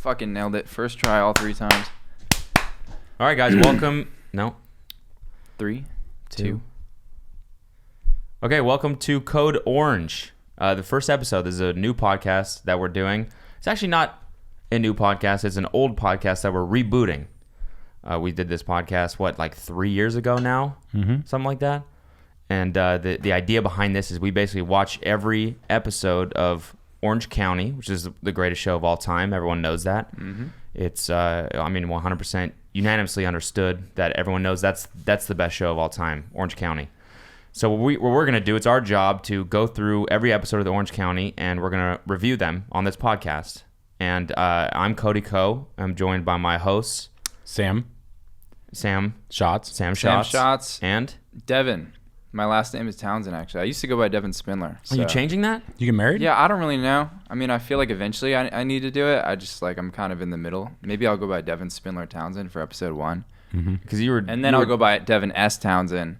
fucking nailed it. First try all 3 times. All right, guys, welcome. No. 3, 2. Okay, welcome to Code Orange. The first episode. This is a new podcast that we're doing. It's actually not a new podcast. It's an old podcast that we're rebooting. We did this podcast, like 3 years ago now? Something like that. And the idea behind this is we basically watch every episode of Orange County, which is the greatest show of all time. Everyone knows that. It's, 100% unanimously understood that everyone knows that's the best show of all time, Orange County. So what we're going to do, it's our job to go through every episode of the Orange County, and we're going to review them on this podcast. And I'm Cody Co. I'm joined by my hosts. Sam Shots. And Devin. My last name is Townsend, actually. I used to go by Devin Spindler. So. Are you changing that? You get married? Yeah, I don't really know. I mean, I feel like eventually I need to do it. I'm kind of in the middle. Maybe I'll go by Devin Spindler Townsend for episid 1. Because I'll go by Devin S. Townsend.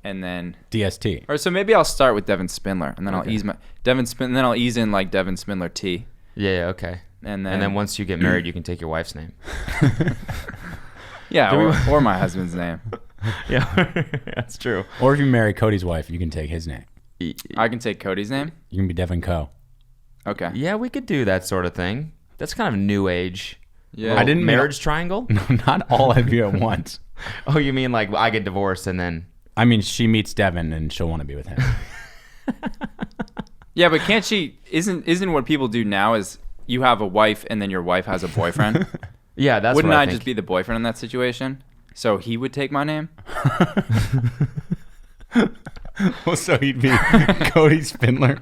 And then DST. Or so maybe I'll start with Devin Spindler, and then I'll ease my and then I'll ease in like Devin Spindler T. Yeah, okay. And then once you get married, you can take your wife's name. Yeah, or my husband's name. Yeah, that's true. Or if you marry Cody's wife, you can take his name. I can take Cody's name? You can be Devin Co. Okay. Yeah, we could do that sort of thing. That's kind of new age. Yeah. I didn't marriage triangle? No, not all of you at once. Oh, you mean like I get divorced and then... I mean, she meets Devin and she'll want to be with him. Yeah, but can't she... Isn't what people do now is you have a wife and then your wife has a boyfriend? Yeah, that's Wouldn't what I think. just be the boyfriend in that situation? So he would take my name? Well, so he'd be Cody Spindler,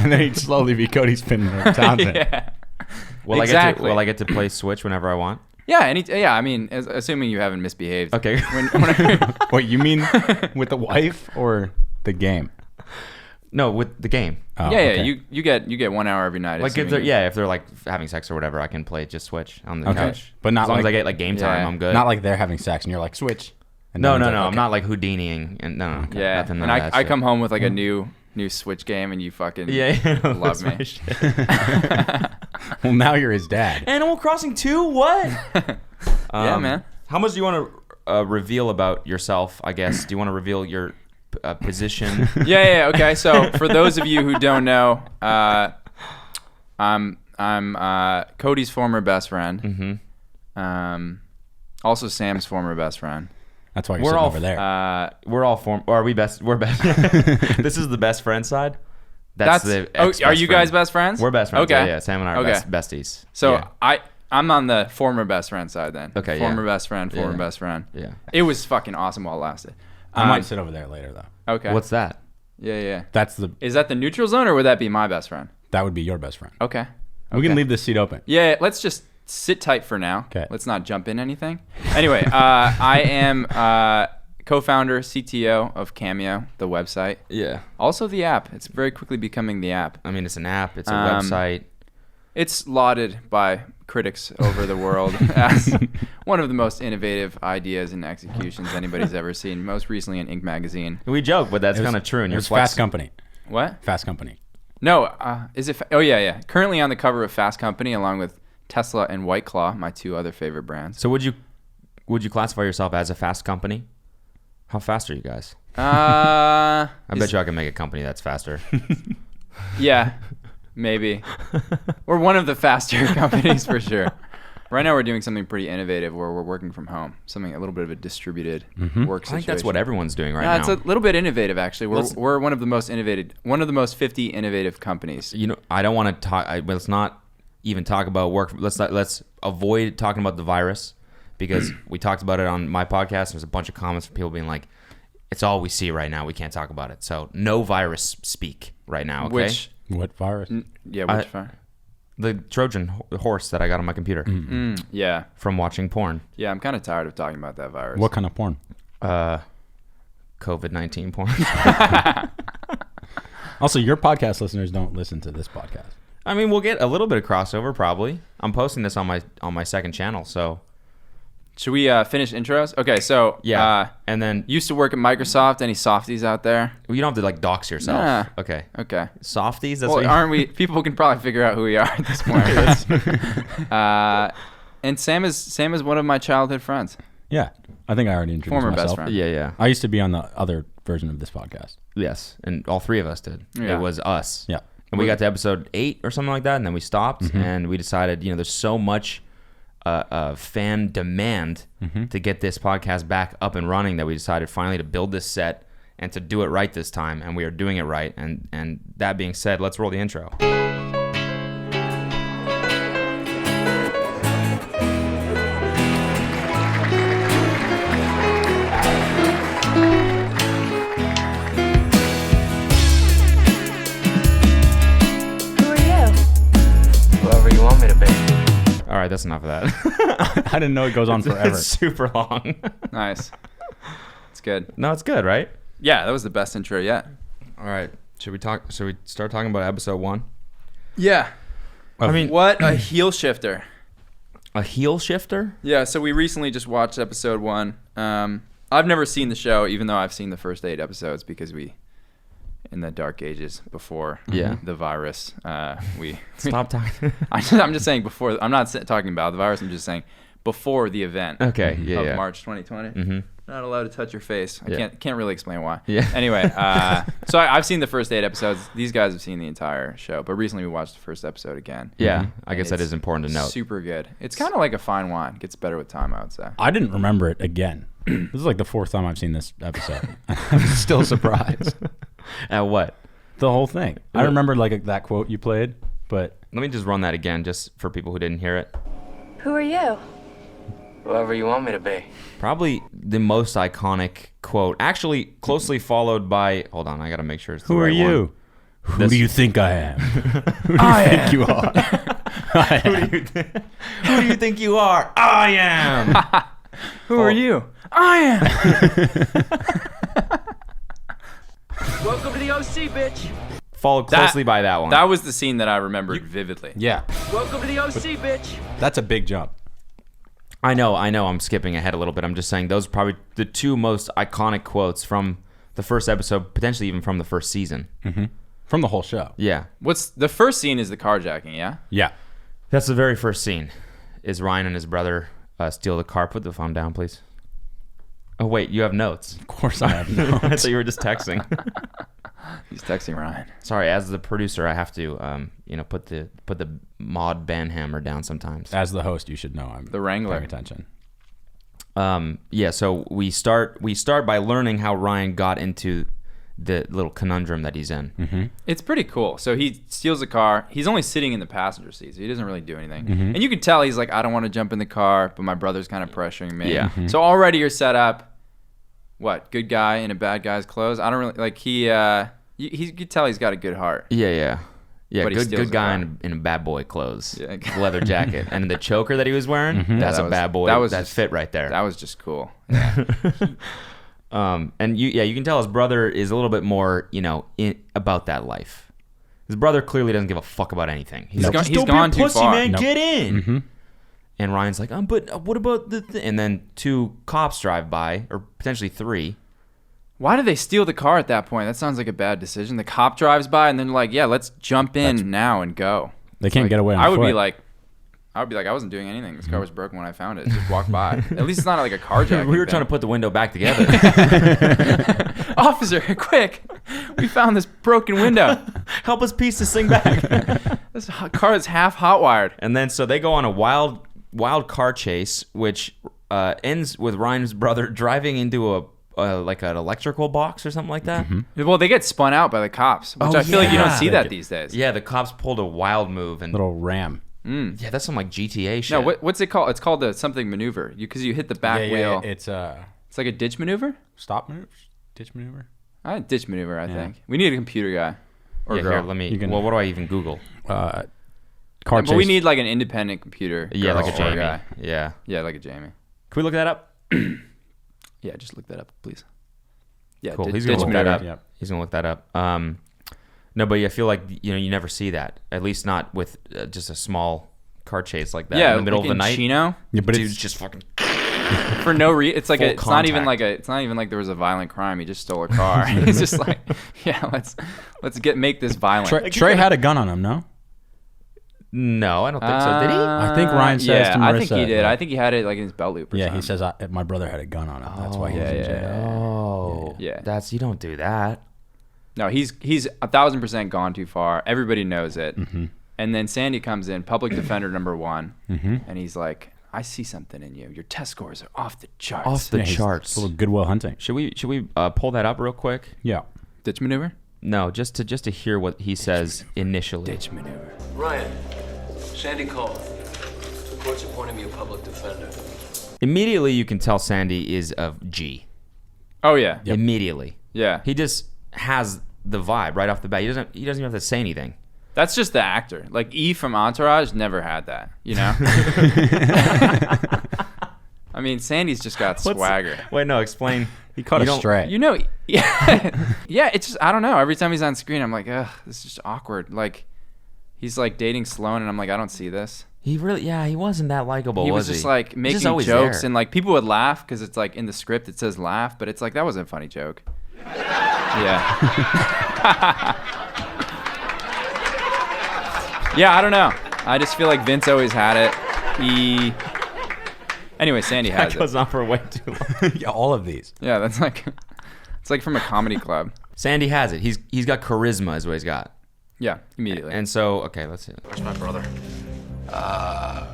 and then he'd slowly be Cody Spindler Townsend. Yeah. Will Exactly. I get to play Switch whenever I want? Yeah, I mean, assuming you haven't misbehaved. Okay. What, you mean with the wife or the game? No, with the game. Yeah, okay. you get 1 hour every night. Like if they're like having sex or whatever, I can play just Switch on the Okay. couch. But not as long like- as I get like game time, Yeah. I'm good. Not like they're having sex and you're like, switch. And No. Devin's like, I'm okay. not like Houdiniing and no. Yeah, Nothing and like that I shit. come home with like a new Switch game, and you fucking love love me. Well, now you're his dad. Animal Crossing 2? What? Yeah, man. How much do you want to reveal about yourself? I guess. Do you want to reveal your position? Yeah. Okay. So for those of you who don't know, I'm Cody's former best friend. Also Sam's former best friend. That's why you're sitting over there. We're all are we best? We're best. This is the best friend side. That's the are ex-best you friend. guys best friends? We're best friends. Okay. Yeah. Sam and I are besties. So yeah. I'm on the former best friend side then. Okay, Former yeah. best friend. Former Yeah. best friend. Yeah. It was fucking awesome while it lasted. I might sit over there later, though. Okay. What's that? Yeah. Is Is that the neutral zone, or would that be my best friend? that would be your best friend. Okay. We can leave this seat open. Yeah, let's just sit tight for now. Okay. Let's not jump in anything. Anyway, I am co-founder, CTO of Cameo, the website. Yeah. Also the app. It's very quickly becoming the app. I mean, it's an app. It's a website. It's lauded by critics over the world as one of the most innovative ideas and executions anybody's ever seen. Most recently in Inc. magazine. We joke, but that's kind of true. And you're It's Fast Company. What? Fast Company. No, is it? Oh yeah. Currently on the cover of Fast Company, along with Tesla and White Claw, my 2 other favorite brands. So would you classify yourself as a fast company? How fast are you guys? I bet you I can make a company that's faster. Yeah, maybe. We're one of the faster companies for sure. Right now we're doing something pretty innovative where we're working from home. Something a little bit of a distributed work situation. I think that's what everyone's doing right Yeah, now. it's a little bit innovative actually. We're one of the most innovative, one of the most 50 innovative companies. You know, I don't want to talk. Let's not even talk about work. Let's avoid talking about the virus because we talked about it on my podcast. There's a bunch of comments from people being like, "It's all we see right now. We can't talk about it." So no virus speak right now. Okay. What virus? Which virus? The Trojan horse that I got on my computer Yeah. from watching porn. Yeah, I'm kind of tired of talking about that virus. What kind of porn? COVID-19 porn. Also, your podcast listeners don't listen to this podcast. I mean, we'll get a little bit of crossover probably. I'm posting this on my second channel, so Should we finish intros? Okay, so Yeah. And then used to work at Microsoft. Any softies out there? you don't have to like dox yourself. Nah. Okay. Okay. Softies? That's Well, what you... aren't we? People can probably figure out who we are at this point. And Sam is one of my childhood friends. Yeah. I think I already introduced Former best myself. friend. Yeah. I used to be on the other version of this podcast. Yes. And all three of us did. Yeah. It was us. Yeah. And we got to episode 8 or something like that, and then we stopped, and we decided, there's so much fan demand to get this podcast back up and running that we decided finally to build this set and to do it right this time, and we are doing it right. And that being said, let's roll the intro. All right, that's enough of that. I didn't know it goes on forever. It's super long. Nice. It's good. No, it's good, right? Yeah, that was the best intro yet. All right. Should we start talking about episode 1? Yeah. I mean, What a heel shifter. a heel shifter? Yeah, so we recently just watched episode 1. I've never seen the show, even though I've seen the first 8 episodes because in the dark ages before the virus, we Stop talking. I'm just saying before. I'm not talking about the virus. I'm just saying before the event. Okay, of March 2020. Mm-hmm. Not allowed to touch your face. I Yeah. can't really explain why. Yeah. Anyway, so I've seen the first 8 episodes. These guys have seen the entire show, but recently we watched the first episode again. Yeah, Mhm. I guess that It's is important to note. Super good. It's kind of like a fine wine. Gets better with time, I would say. I didn't remember it again. This is like the 4th time I've seen this episode. I'm still surprised. At what? The whole thing. I remember like that quote you played, but Let me just run that again, just for people who didn't hear it. Who are you? Whoever you want me to be. Probably the most iconic quote, actually closely followed by. Hold on, I gotta make sure it's the who are right one. you? Who This- do you think I am? Who do you think you are? I am. Who do you think you are? I am. Who are you? I am. Welcome to the OC, bitch. Followed closely by that one. That was the scene that I remembered vividly. Yeah, Welcome to the OC, bitch. that's a big jump. I know. I'm skipping ahead a little bit. I'm just saying those are probably the 2 most iconic quotes from the first episode, potentially even from the first season. From the whole show. Yeah. What's the first scene is the carjacking, yeah? Yeah. That's the very first scene. Is Ryan and his brother steal the car? Put the phone down, please. Oh, wait. You have notes. Of course I have I notes. thought you were just texting. He's texting Ryan. Sorry, as the producer, I have to, put the Maud Banhammer down sometimes. As the host, you should know I'm The Wrangler. paying attention. So we start by learning how Ryan got into the little conundrum that he's in. It's pretty cool. So he steals a car. He's only sitting in the passenger seat, so he doesn't really do anything. And you can tell he's like, I don't want to jump in the car, but my brother's kind of pressuring me. Yeah. So already you're set up. What? Good guy in a bad guy's clothes? I don't really like. You could tell he's got a good heart. Yeah. But he steals Good a guy car. in a bad boy clothes, Yeah. leather jacket, and the choker that he was wearing. That's that a was- bad boy. that was that just- fit right there. That was just cool. And you can tell his brother is a little bit more, about that life. His brother clearly doesn't give a fuck about anything. He's like, gone- "Just he's don't be a gone too pussy, far." man. Nope. Get in. And Ryan's like, but what about the thing? And then 2 cops drive by, or potentially 3. Why did they steal the car at that point? That sounds like a bad decision. The cop drives by and then like, yeah, let's jump in now and go. They can't Like, get away on I would foot. be like, I wasn't doing anything. This car was broken when I found it. Just walk by. At least it's not like a carjacking. We were trying to put the window back together. Officer, quick! We found this broken window. Help us piece this thing back. This car is half hot wired. And then so they go on a wild car chase, which ends with Ryan's brother driving into like an electrical box or something like that. Well, they get spun out by the cops, which I feel like you don't see They that get- these days. Yeah, the cops pulled a wild move, and Little ram. yeah, that's some like GTA shit. No, what's it called? It's called the something maneuver. Because you hit the back wheel. It's It's like a ditch maneuver. stop maneuver, ditch maneuver. Ditch maneuver, I think. We need a computer guy or Yeah, girl. here, let me. You can- Well, what do I even Google? Car But chase. we need like an independent computer. Yeah, girl like a or Jamie. guy. Yeah. Yeah, like a Jamie. Can we look that up? Yeah, just look that up, please. Yeah, Cool. di- He's gonna ditch look that maneuver. up. Yep. He's gonna look that up. No, but I feel like you never see that. At least not with just a small car chase like that Yeah, in the middle like of the in night. Chino. Yeah, but Dude's it's just fucking. for no reason. It's like Full it's not even contact. like it's not even like there was a violent crime. He just stole a car. He's just like, yeah, let's make this violent. Trey had a gun on him, no? No, I don't think so. Did he? I think Ryan says yeah, to I think Marissa, he did. like- I think he had it like in his belt loop. Or Yeah, something. he says my brother had a gun on him. That's why he's in jail. Oh, Yeah. That's you don't do that. No, he's 1,000% gone too far. Everybody knows it. Mm-hmm. And then Sandy comes in, public defender number 1, and he's like, "I see something in you. Your test scores are off the charts." Off the Yeah, he's charts. a little Goodwill Hunting. Should we pull that up real quick? Yeah. Ditch maneuver. No, just to hear what he says initially. Ditch maneuver. Ryan, Sandy called. The court's appointing me a public defender. Immediately, you can tell Sandy is a G. Oh yeah. Immediately, Yeah. he just has the vibe right off the bat. He doesn't even have to say anything. That's just the actor. Like E from Entourage never had that, you know? I mean, Sandy's just got swagger. Wait, no, explain. He caught You a don't- stray. You know, yeah. Yeah, it's just, I don't know. Every time he's on screen, I'm like, ugh, this is just awkward. Like, he's like dating Sloane, and I'm like, I don't see this. He wasn't that likable. He was just like He's making just always jokes, there. and like people would laugh because it's like in the script it says laugh, but it's like that wasn't a funny joke. Yeah. Yeah, I don't know. I just feel like Vince always had it. Anyway, Sandy has that goes it. on for way too long. Yeah, all of these. Yeah, that's like it's like from a comedy club. Sandy has it. He's got charisma, is what he's got. Yeah, immediately. And so, okay, let's see. Where's my brother?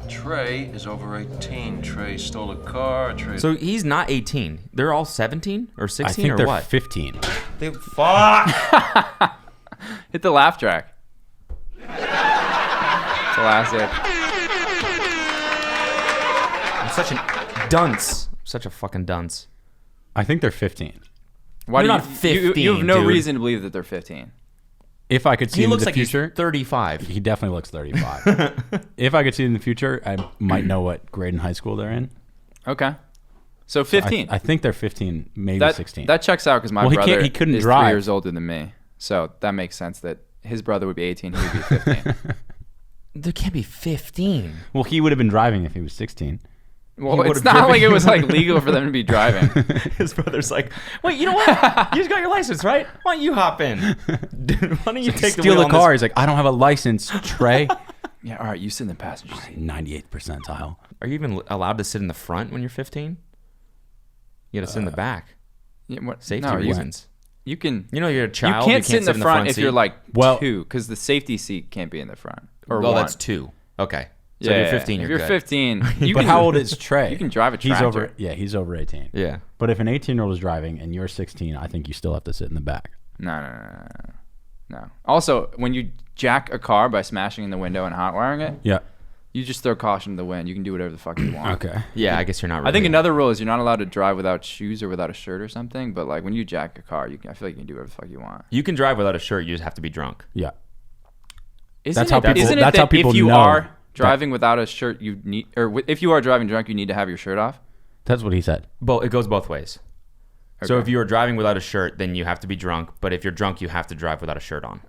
Trey is over 18. Trey stole a car. Trey. So he's not 18. They're all 17 or 16 I think or they're what? 15. Fuck. Hit the laugh track. Classic. I'm such a dunce. Such a fucking dunce. I think they're 15. Why You're do not 15, you have no dude. reason to believe that they're 15. If I could see He him looks in the like future, he's 35. he definitely looks 35. If I could see him in the future, I might know what grade in high school they're in. Okay. So 15. I think they're 15, maybe that 16. That checks out because my Well, he brother couldn't is drive. 3 years older than me. So that makes sense that his brother would be 18, he would be 15. There can't be 15. Well, he would have been driving if he was 16. Well, would've it's not driven- like it was like legal for them to be driving. His brother's like, wait, you know what? You just got your license, right? Why don't you hop in? Dude, why don't you take Steal wheel the on car. this- He's like, I don't have a license, Trey. Yeah, all right, you sit in the passenger seat. 98th percentile. Are you even allowed to sit in the front when you're 15? You got to sit in the back. Yeah, what? Safety no, reasons. You can. You know, you're a You child. can't sit in the front if seat. you're like Well- 2, because the safety seat can't be in the front. Or well, 1. that's 2. Okay. So Yeah, if you're 15, if you're you're good. 15, you But can, how old is Trey? You can drive a He's tractor. over. Yeah, he's over 18. Yeah. But if an 18-year-old is driving and you're 16, I think you still have to sit in the back. No. Also, when you jack a car by smashing in the window and hot wiring it, Yeah. you just throw caution to the wind. You can do whatever the fuck you want. Okay. Yeah, I guess you're not really. I think another rule is you're not allowed to drive without shoes or without a shirt or something. But like when you jack a car, I feel like you can do whatever the fuck you want. You can drive without a shirt. You just have to be drunk. Yeah. Isn't That's how people- Isn't that's it how that people if you know are driving without a shirt, you need, or if you are driving drunk, you need to have your shirt off. That's what he said. It goes both ways. So Okay. if you are driving without a shirt, then you have to be drunk. But if you're drunk, you have to drive without a shirt on.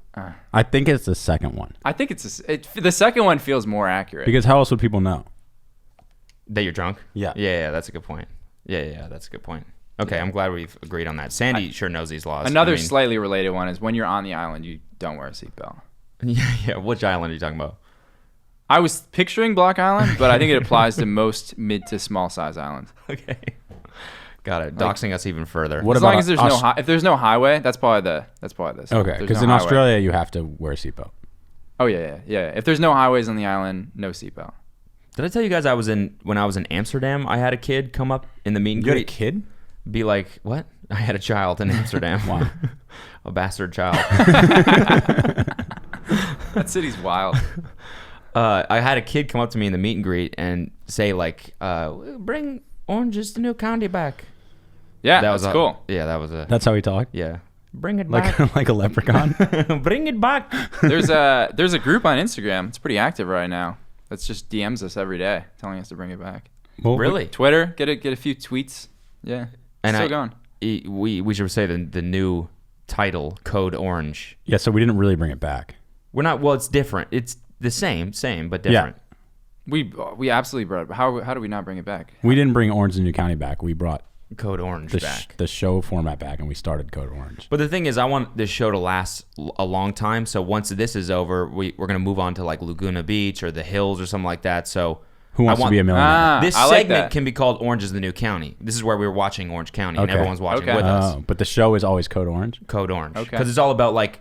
I think it's the second one. I think the second one feels more accurate. Because how else would people know? That you're drunk? Yeah. Yeah, that's a good point. Yeah, that's a good point. Okay, I'm glad we've agreed on that. Sandy sure knows these laws. Another slightly related one is when you're on the island, you don't wear a seatbelt. Yeah, which island are you talking about? I was picturing Block Island, but I think it applies to most mid to small size islands. Okay. Got it. Doxing us even further. What As about long as there's if there's no highway, that's probably the Okay, because in Australia you have to wear a seatbelt. Oh yeah. If there's no highways on the island, no seatbelt. Did I tell you guys when I was in Amsterdam, I had a kid come up in the meet and You had a greet, kid? be like, "What?" I had a child in Amsterdam. Wow. A bastard child. That city's wild. I had a kid come up to me in the meet and greet and say like, "Bring oranges to New County back." Yeah, That was that's cool. Yeah, that was a. That's how he talked? Yeah. Bring it back. Like a leprechaun? Bring it back. There's a group on Instagram. It's pretty active right now. That's just DMs us every day, telling us to bring it back. Well, Really? Twitter, get a few tweets. Yeah, And still going. We should say the new title, Code Orange. Yeah, so we didn't really bring it back. We're not. Well, it's different. It's the same, but different. We absolutely brought it. How do we not bring it back? We didn't bring Orange is the New County back. We brought Code Orange back. The show format back, and we started Code Orange. But the thing is, I want this show to last a long time. So once this is over, we're going to move on to like Laguna Beach or the Hills or something like that. So Who Wants to Be a Millionaire? This I like segment that. can be called Orange is the New County. This is where we were watching Orange County, and Okay. everyone's watching Okay. with us. But the show is always Code Orange. Code Orange. Okay. Because it's all about like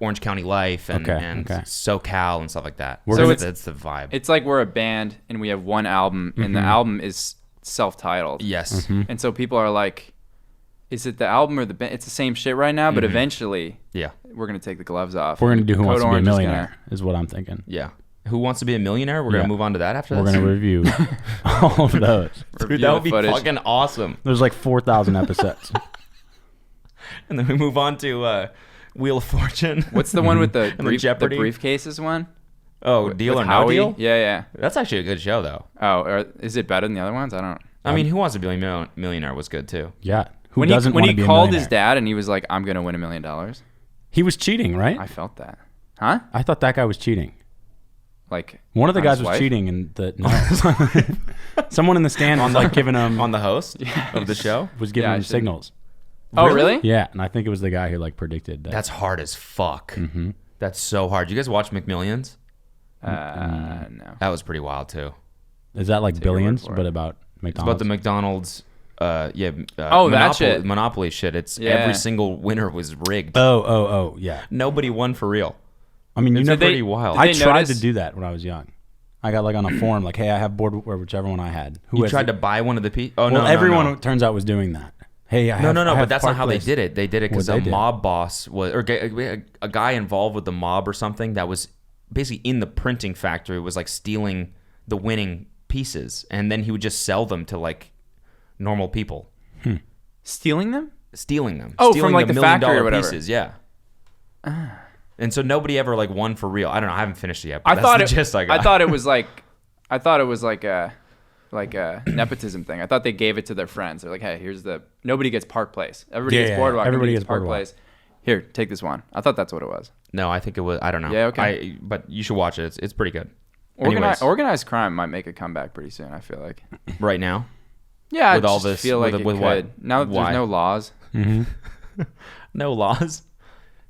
Orange County life and, Okay, and okay. SoCal and stuff like that. We're So gonna- that's the vibe. It's like we're a band and we have one album, and the album is self-titled. Yes. And so people are like, is it the album or the band? It's the same shit right now, but eventually Yeah. we're going to take the gloves off. We're going to do Who Code Wants to Be a Orange is Millionaire, is what I'm thinking. Yeah. Who Wants to Be a Millionaire? We're going Yeah. to move on to that after We're this? going to review all of those. Dude, review that the would be footage. fucking awesome. There's like 4,000 episodes. And then we move on to Wheel of Fortune. What's the one with the, And then Jeopardy. briefcases one? Oh, Deal With or No Howie? Deal? Yeah, yeah. That's actually a good show, though. Oh, is it better than the other ones? I don't. I mean, Who Wants to Be a Millionaire was good, too. Yeah. Who When doesn't he want to be a called millionaire? his dad and he was like, "I'm gonna win $1 million," He was cheating, right? I felt that. Huh? I thought that guy was cheating. Like One of the on guys his was wife? cheating, and someone in the stand was like giving him On the host of the show? was giving Yeah, I him shouldn't- signals. Oh, really? Yeah, and I think it was the guy who like predicted that. That's hard as fuck. Mm-hmm. That's so hard. You guys watch McMillions? No. That was pretty wild, too. Is that like Take your word billions, for but it. about It's McDonald's? about the McDonald's, Oh, Monopoly, that shit. Monopoly shit. It's Yeah. every single winner was rigged. Oh, yeah. Nobody won for real. I mean, you It's never. pretty wild. Did I they tried notice- to do that when I was young. I got like on a forum, like, hey, I have board or whichever one I had. Who You has tried the- to buy one of the pieces? Oh, Well, no, everyone no. it turns out was doing that. Hey, I No, have, no, I no, have but that's not Park how Place. they did it. They did it because What'd a they do? mob boss was, or a guy involved with the mob or something that was basically in the printing factory was like stealing the winning pieces, and then he would just sell them to like normal people, Stealing them? stealing them. Oh, stealing from, like, the factory or $1 million whatever. pieces, yeah. And so nobody ever like won for real. I don't know. I haven't finished it yet. But I that's thought the it. gist I got. I thought it was like a nepotism thing. I thought they gave it to their friends. They're like, hey, here's nobody gets Park Place. Everybody Yeah, gets yeah, Boardwalk. everybody Nobody gets Boardwalk. Place. Here, take this one. I thought that's what it was. No, I think it was. I don't know. Yeah, okay. But you should watch it. It's pretty good. Anyways, Organized crime might make a comeback pretty soon. I feel like. right now, Yeah, With I just this- feel like with it what? could. Now that Why? there's no laws. no laws.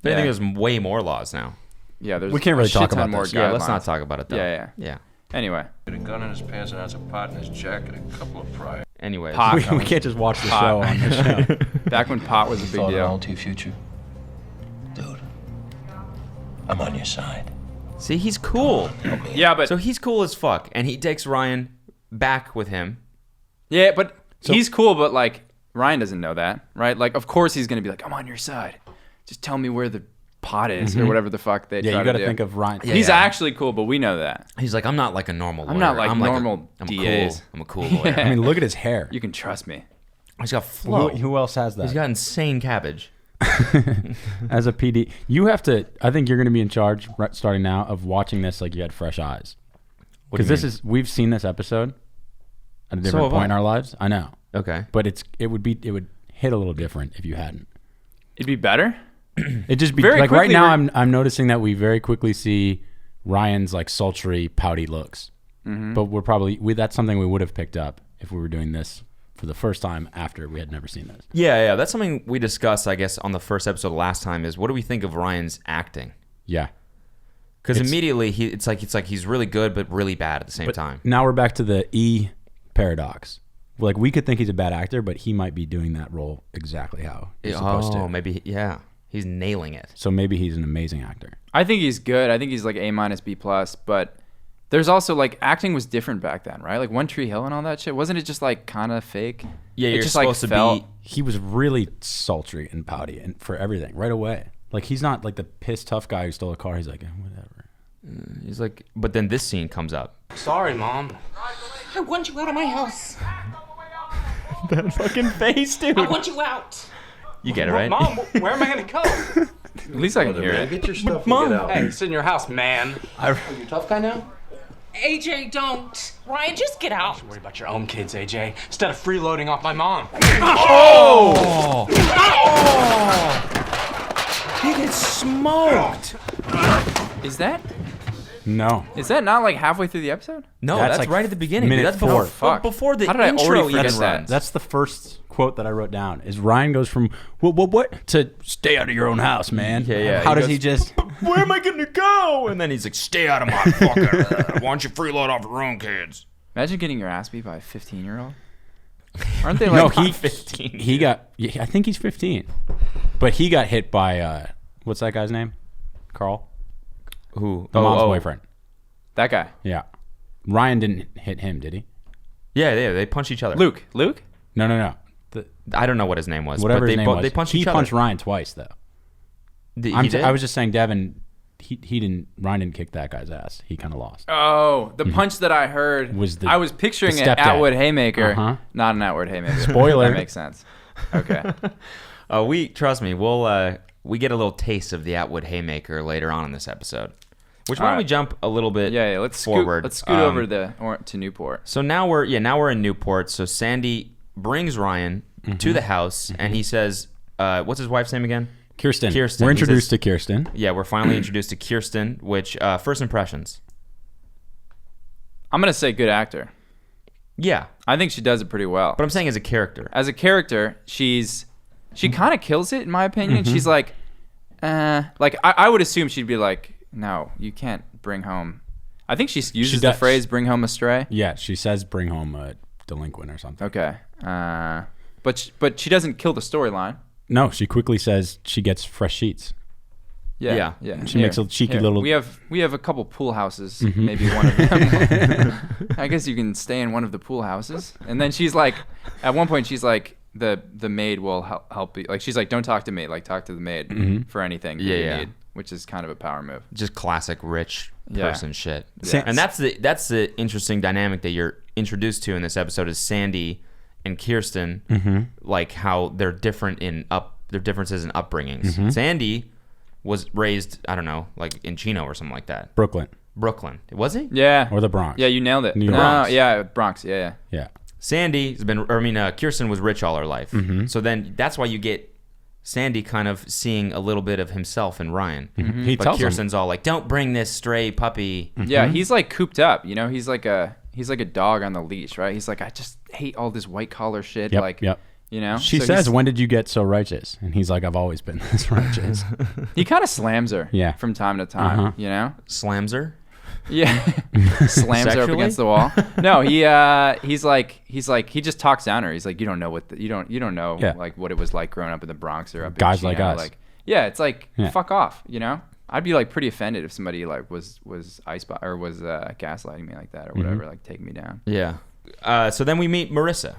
I think Yeah. there's way more laws now. Yeah, there's We can't a really shit talk ton about more this. Yeah, let's not guidelines. talk about it though. Yeah, yeah. Anyway, Had a gun in his pants and has a pot in his jacket, a couple of prior. Anyways, Pot. We can't just watch the Pot. show on this show. back when pot was a big Thought it all deal. to your future? Dude, I'm on your side. see, he's cool. Yeah, but So he's cool as fuck, and he takes Ryan back with him. yeah, but he's cool. But like Ryan doesn't know that, right? Like, of course he's gonna be like, I'm on your side. Just tell me where the pot is or whatever the fuck they Yeah, try you got to to do. think of Ryan. He's Yeah. actually cool, but we know that. He's like, I'm not like a normal lawyer. I'm not like I'm normal I'm DAs. Cool. I'm a cool lawyer. I mean, look at his hair. You can trust me. He's got flow. Who else has that? He's got insane cabbage. As a PD, you have to. I think you're going to be in charge starting now of watching this like you had fresh eyes. What do Because you this is we've seen this episode at a So different have point I. in our lives. I know, Okay. but it would hit a little different if you hadn't. It'd be better. It just be Very like right quickly now. we're- I'm noticing that we very quickly see Ryan's like sultry, pouty looks. Mm-hmm. But that's something we would have picked up if we were doing this for the first time after we had never seen this. Yeah. That's something we discussed, I guess, on the first episode last time. Is what do we think of Ryan's acting? Yeah. Because It's- immediately it's like he's really good but really bad at the same time. Now we're back to the E paradox. Like we could think he's a bad actor, but he might be doing that role exactly how he's supposed to. Maybe he's nailing it. So maybe he's an amazing actor. I think he's good. I think he's like A-, B+. But there's also like acting was different back then, right? Like One Tree Hill and all that shit. Wasn't it just like kind of fake? Yeah, It you're just, supposed to felt- be. He was really sultry and pouty and for everything right away. Like he's not like the pissed tough guy who stole a car. He's like, whatever. He's like, but then this scene comes up. Sorry, Mom. I want you out of my house. That fucking face, dude. I want you out. You get it right. Mom, where am I going to go? At least I can hear it. Get your stuff Mom. and get out. Hey, sit in your house, man. Are you a tough guy now? AJ, don't. Ryan, just get out. Worry about your own kids, AJ, instead of freeloading off my mom. He gets smoked. Is that? No. Is that not like halfway through the episode? No, That's that's like right at the beginning. minute Dude. That's four. Fuck. before the How did I intro already even forget that? runs. That's the first quote that I wrote down. Is Ryan goes from what to stay out of your own house, man. Yeah. How He does goes, he just? Where am I gonna go? And then he's like, "Stay out of my fucking. Why don't you freeload off your own kids?" Imagine getting your ass beat by a 15-year-old. Aren't they No, like he 15. He got. I think he's 15, but he got hit by what's that guy's name? Carl, Who? the mom's boyfriend. that guy? Yeah, Ryan didn't hit him, did he? Yeah, they punch each other. Luke. No. I don't know what his name was. Whatever but they his name was. They punched he each punched other. Ryan twice though. He did? I was just saying, Devin. He didn't. Ryan didn't kick that guy's ass. He kind of lost. Oh, the punch that I heard I was picturing the an stepdad. Atwood haymaker, Uh-huh. not an Atwood haymaker. Spoiler. That makes sense. Okay. Trust me. We get a little taste of the Atwood haymaker later on in this episode. Why don't we jump a little bit? Yeah. Let's forward. Let's scoot over to Newport. So now we're in Newport. So Sandy brings Ryan to the house, and he says, "What's his wife's name again?" Kirsten. Kirsten. We're He introduced says- to Kirsten. Yeah, we're finally introduced to Kirsten. Which first impressions? I'm gonna say good actor. Yeah, I think she does it pretty well. but I'm saying as a character. As a character, she kind of kills it in my opinion. She's like I would assume she'd be like, no, you can't bring home. I think she uses the does. phrase "bring home a stray." Yeah, she says bring home a delinquent or something. Okay, but she doesn't kill the storyline. No, she quickly says she gets fresh sheets. Yeah. She makes a cheeky little- We have a couple pool houses. Maybe one of them. I guess you can stay in one of the pool houses. And then she's like, at one point, she's like, the maid will help you. Like she's like, don't talk to me. Like talk to the maid for anything that you need, which is kind of a power move. Just classic rich Yeah. person shit. Yeah. And that's the interesting dynamic that you're introduced to in this episode is Sandy and Kirsten, like how they're different their differences in upbringings. Sandy was raised, I don't know, like in Chino or something like that. Brooklyn Brooklyn. Was he? Yeah. or the Bronx. Yeah, you nailed it. New York. No, Bronx. yeah, Bronx. Yeah. Yeah. Kirsten was rich all her life. So then that's why you get Sandy kind of seeing a little bit of himself in Ryan. He But tells him. Kirsten's all like, don't bring this stray puppy. Yeah, he's like cooped up. You know, he's like a dog on the leash, right? He's like, I just hate all this white collar shit. Yep, like, yep. you know. She So says, he's- "When did you get so righteous?" And he's like, "I've always been this righteous." he kind of slams her. Yeah. From time to time. Uh-huh. You know. Slams her. Yeah, slams her up Sexually? against the wall. No, he's like he just talks down her. He's like, you don't know you don't know Yeah. like what it was like growing up in the Bronx or up in Guys Chino. like us. Like, yeah, it's like Yeah. fuck off. You know, I'd be like pretty offended if somebody like was or was gaslighting me like that or whatever, like taking me down. Yeah. So then we meet Marissa.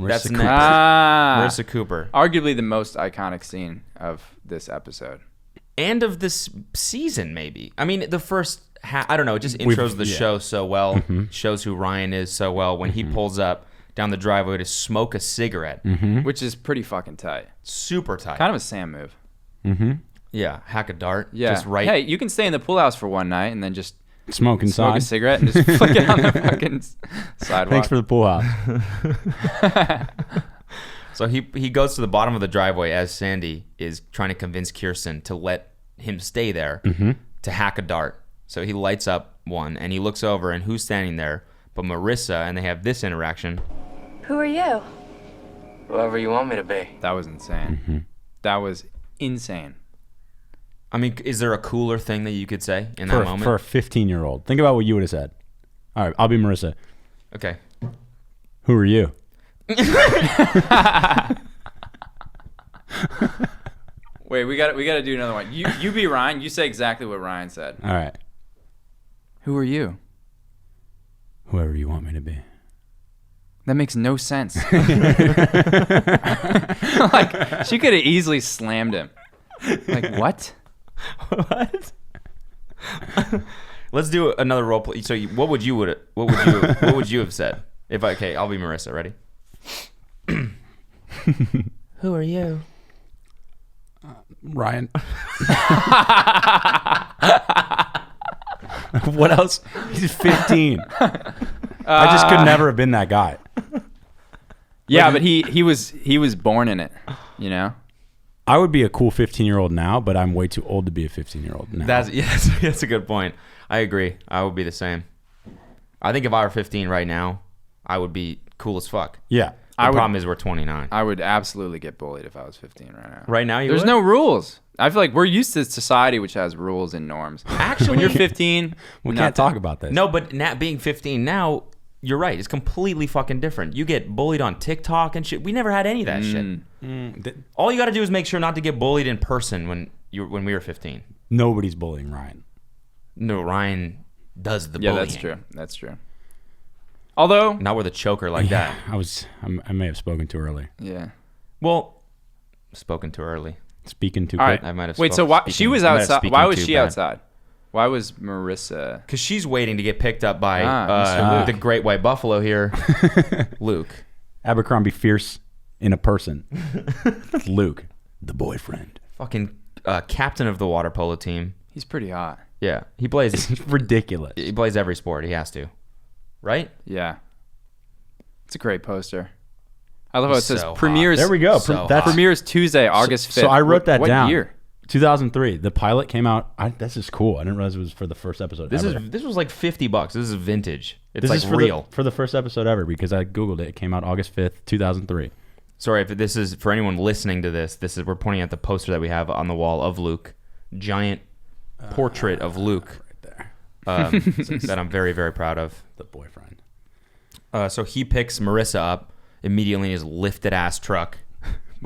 That's Marissa next. Cooper. Marissa Cooper. Arguably the most iconic scene of this episode. And of this season, maybe. I mean, the first I don't know, it just We've- intros the yeah. show so well, shows who Ryan is so well when he pulls up down the driveway to smoke a cigarette. Which is pretty fucking tight. Super tight. Kind of a Sam move. Yeah, hack a dart. Yeah. Just right. Hey, you can stay in the pool house for one night and then just Smoke inside. smoke a cigarette and just flick it on the fucking sidewalk. Thanks for the pool house. So he goes to the bottom of the driveway as Sandy is trying to convince Kirsten to let him stay there to hack a dart. So he lights up one and he looks over and who's standing there but Marissa, and they have this interaction. Who are you? Whoever you want me to be. That was insane. That was insane. I mean, is there a cooler thing that you could say in that moment? For a 15-year-old. Think about what you would have said. All right, I'll be Marissa. Okay. Who are you? Wait, we got to do another one. You be Ryan. You say exactly what Ryan said. All right. Who are you? Whoever you want me to be. That makes no sense. Like she could have easily slammed him. Like what? What? Let's do another role play. So, what would you have said? Okay, I'll be Marissa. Ready? Who are you? Ryan. What else? He's 15. I just could never have been that guy. Yeah, but he was born in it. You know. I would be a cool 15-year-old now, but I'm way too old to be a 15-year-old now. That's a good point. I agree. I would be the same. I think if I were 15 right now, I would be cool as fuck. Yeah. The problem is we're 29. I would absolutely get bullied if I was 15 right now. Right now, There's no rules. I feel like we're used to society which has rules and norms. Actually, when you're 15, We can't talk about this. No, but being 15 now, you're right. It's completely fucking different. You get bullied on TikTok and shit. We never had any of that shit. All you got to do is make sure not to get bullied in person when we were 15. Nobody's bullying Ryan. No, Ryan does the bullying. Yeah, that's true. That's true. Although, Not with a choker like that. I may have spoken too early. yeah. Well, spoken too early. Speaking too All quick. right. I might have. Wait, so why she was I might have outside? speaking Why was too she bad. outside? Why was Marissa? Because she's waiting to get picked up by Mr. Luke. the great white buffalo here, Luke. Abercrombie Fierce in a person. Luke, the boyfriend. Fucking captain of the water polo team. He's pretty hot. Yeah, he plays. It's ridiculous. He plays every sport. He has to, right? Yeah. It's a great poster. I love how it says So hot. premieres. There we go. So That's hot. Premieres Tuesday, August 5th. So I wrote that what down. year? 2003. The pilot came out. This is cool. I didn't realize it was for the first episode. This ever. was like $50. This is vintage. It's This like is for real. for the first episode ever because I googled it. It came out August 5th, 2003. Sorry if this is for anyone listening to this. We're pointing at the poster that we have on the wall of Luke, giant portrait of Luke, Right there. that I'm very very proud of. The boyfriend. So he picks Marissa up immediately in his lifted ass truck.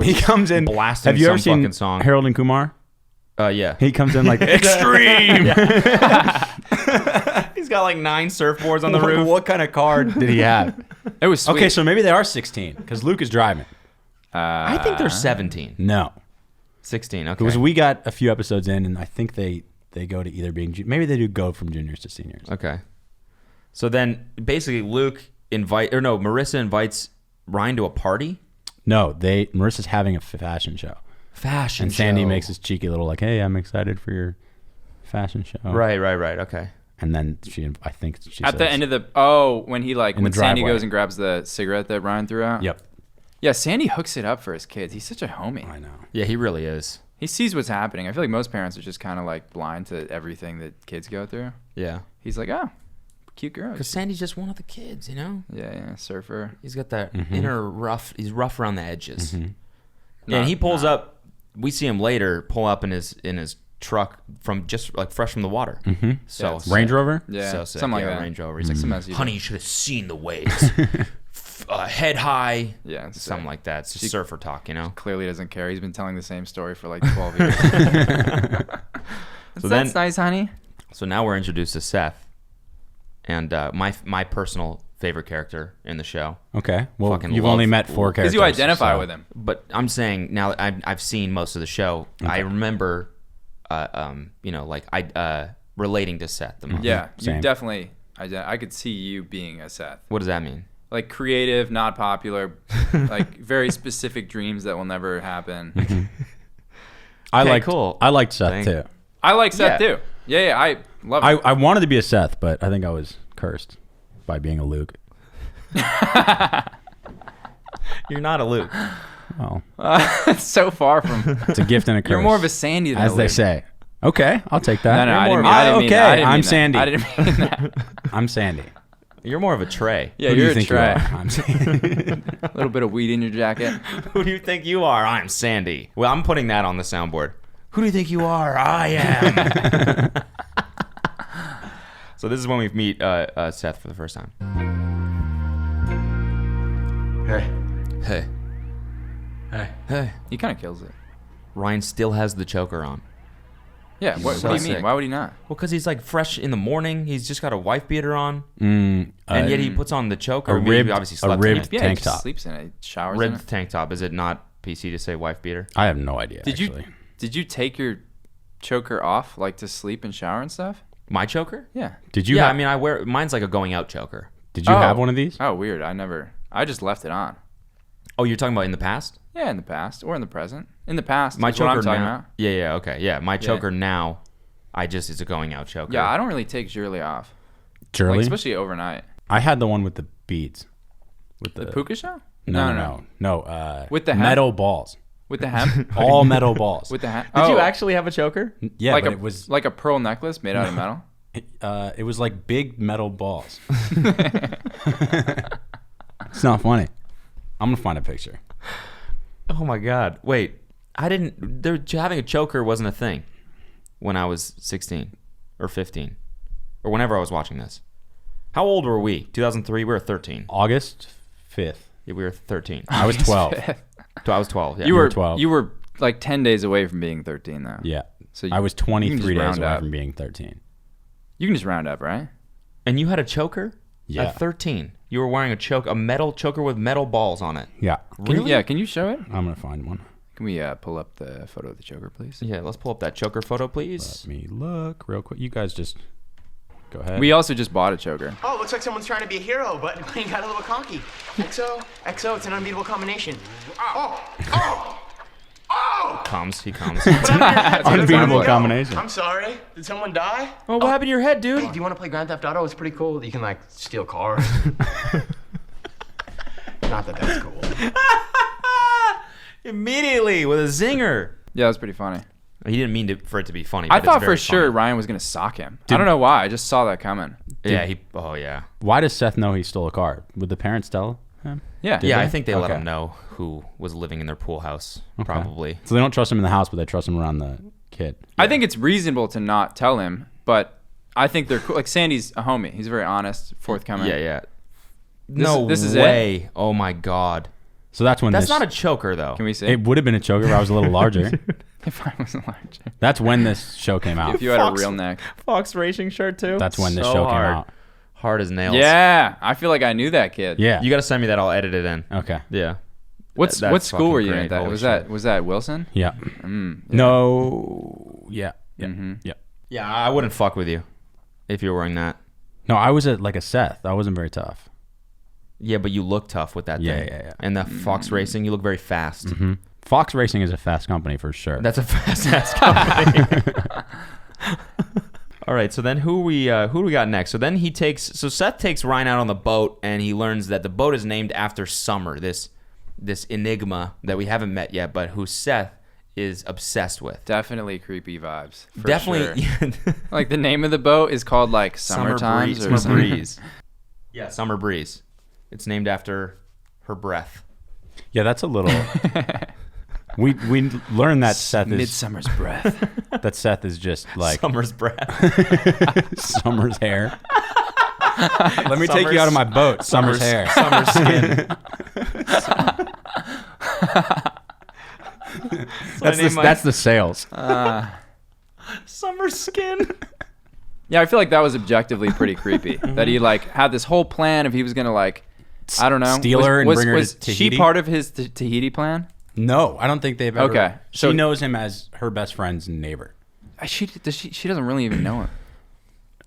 He comes in blasting Have you some ever seen fucking song. Harold and Kumar? Yeah. He comes in like extreme. He's got like 9 surfboards on the roof. What kind of car did he have? It was sweet. Okay, so maybe they are 16 because Luke is driving. I think they're 17. No, 16. Okay. because we got a few episodes in, and I think they go to either being maybe they do go from juniors to seniors. Okay. So then basically Marissa invites Ryan to a party. No, Marissa's having a fashion show, Fashion and Sandy makes this cheeky little like, "Hey, I'm excited for your fashion show." Right. Okay. And then I think she At the says- end of when the Sandy driveway. goes and grabs the cigarette that Ryan threw out. Yep, Yeah, Sandy hooks it up for his kids. He's such a homie. I know. Yeah, he really is. He sees what's happening. I feel like most parents are just kind of like blind to everything that kids go through. Yeah. He's like, oh, cute girl. Because Sandy's just one of the kids, you know? Yeah, surfer. He's got that inner rough. He's rough around the edges. Yeah, Not- and he pulls up. We see him later pull up in his truck from just like fresh from the water. Mm-hmm. So it's sick. Range Rover. Yeah, So sick. something like Yeah, that. Range Rover. He's like, Some SUV. honey, you should have seen the waves. Head high. Yeah, it's Something sick. like that. It's just surfer talk, you know? Clearly doesn't care. He's been telling the same story for like 12 years. So That's then- nice, honey. So now we're introduced to Seth. And my personal favorite character in the show. Okay. Well, Fucking you've love- only met 4 characters. Because you identify so- with him. But I'm saying now that I've seen most of the show, I remember, relating to Seth the most. Yeah, you Same. definitely. I could see you being a Seth. What does that mean? Like creative, not popular, like very specific dreams that will never happen. I Okay, liked, cool. I liked Seth Thank- too. I like Seth Yeah. too. Yeah, I love it. I wanted to be a Seth, but I think I was cursed by being a Luke. You're not a Luke. Well, It's so far from. it's a gift and a curse. You're more of a Sandy than as a they Luke. say. Okay, I'll take that. No, I You're didn't more mean, of- I didn't mean okay, that. I didn't I'm mean that. Sandy. I didn't mean that. I'm Sandy. You're more of a Trey. Yeah, Who do you're you a think Trey. you are? I'm Sandy. A little bit of weed in your jacket. Who do you think you are? I'm Sandy. Well, I'm putting that on the soundboard. Who do you think you are? I am. So this is when we meet Seth for the first time. Hey. Hey. Hey. Hey. He kind of kills it. Ryan still has the choker on. Yeah. What so do you mean? sick. Why would he not? Well, because he's like fresh in the morning. He's just got a wife beater on. Mm, And yet he puts on the choker. a I mean, he ribbed- obviously a slept ribbed- in it. Yeah, Tank he just top. sleeps in it. Showers in Ribbed it. tank top. Is it not PC to say wife beater? I have no idea. Did actually. Did you take your choker off like to sleep and shower and stuff? My choker? Yeah. Did you? Yeah, have, I mean, I wear mine's like a going out choker. Did you have one of these? Oh, weird. I just left it on. Oh, you're talking about in the past? Yeah, in the past or in the present. In the past. My is what choker I'm talking now. about. Yeah, okay. Yeah, my choker now, it's a going out choker. Yeah, I don't really take Shirley off. Shirley? Like, especially overnight. I had the one with the beads. With The puka shell? No. With the hemp? metal balls. With the hemp? All metal balls. With the hemp? Did you actually have a choker? Yeah, like but a, it was like a pearl necklace made out of metal? It was like big metal balls. It's not funny. I'm gonna find a picture. Oh my God! Wait, having a choker wasn't a thing when I was 16 or 15 or whenever I was watching this. How old were we? 2003. We were 13. August 5th. Yeah, we were 13. I was 12. I was 12. Yeah. You were 12. You were like 10 days away from being 13, though. Yeah. So I was you can 23 just days round away up. from being 13. You can just round up, right? And you had a choker? Yeah. At 13. You were wearing a metal choker with metal balls on it. Yeah. Can you show it? I'm gonna find one. Can we pull up the photo of the choker, please? Yeah, let's pull up that choker photo, please. Let me look real quick. You guys just go ahead. We also just bought a choker. Oh, looks like someone's trying to be a hero, but he got a little conky. XO, it's an unbeatable combination. Oh! He comes. Unbeatable combination. I'm sorry. Did someone die? Oh, what happened to your head, dude? Hey, do you want to play Grand Theft Auto? It's pretty cool. You can, like, steal cars. Not that that's cool. Immediately with a zinger. Yeah, that was pretty funny. He didn't mean for it to be funny. I but thought it's for very sure funny. Ryan was going to sock him. I don't know why. I just saw that coming. Yeah, Oh, yeah. Why does Seth know he stole a car? Would the parents tell him? Yeah. Yeah, they? I think they let Okay. him know who was living in their pool house, Okay. probably. So they don't trust him in the house, but they trust him around the kid. I think it's reasonable to not tell him, but I think they're cool. Like, Sandy's a homie. He's very honest, forthcoming. Yeah. No this is way. Oh, my God. So that's when That's this. not a choker, though. Can we see? It would have been a choker if I was a little larger. If I wasn't larger. That's when this show came out. If you had Fox- a real neck. Fox Racing shirt, too? That's when this So show hard. came out. Hard as nails. Yeah. I feel like I knew that kid. Yeah. You got to send me that. I'll edit it in. Okay. Yeah. What That's school were you fucking in? great. Holy Was shit. that Wilson? Yeah. Yeah. No. Yeah. Yeah. Mm-hmm. Yeah. Yeah, I wouldn't fuck with you if you were wearing that. No, I was like a Seth. I wasn't very tough. Yeah, but you look tough with that Yeah, thing. yeah. And the Fox Racing, you look very fast. Mm-hmm. Fox Racing is a fast company for sure. That's a fast-ass company. All right, so then who do we got next? So then Seth takes Ryan out on the boat, and he learns that the boat is named after Summer, this enigma that we haven't met yet, but who Seth is obsessed with. Definitely creepy vibes. For Definitely. sure. Like the name of the boat is called like Summertime Summer or something. Breeze. Yeah, Summer Breeze. It's named after her breath. Yeah, that's a little. we learned that Seth is Midsummer's breath. that Seth is just like Summer's breath. Summer's hair. Let me take you out of my boat. Summer's hair. Summer's skin. That's the sales. Summer skin. Yeah, I feel like that was objectively pretty creepy. That he like had this whole plan if he was gonna like, I don't know, Steal her and bring her to was she Tahiti? part of his Tahiti plan? No, I don't think they've ever. Okay, so- she knows him as her best friend's neighbor. She doesn't really even know him.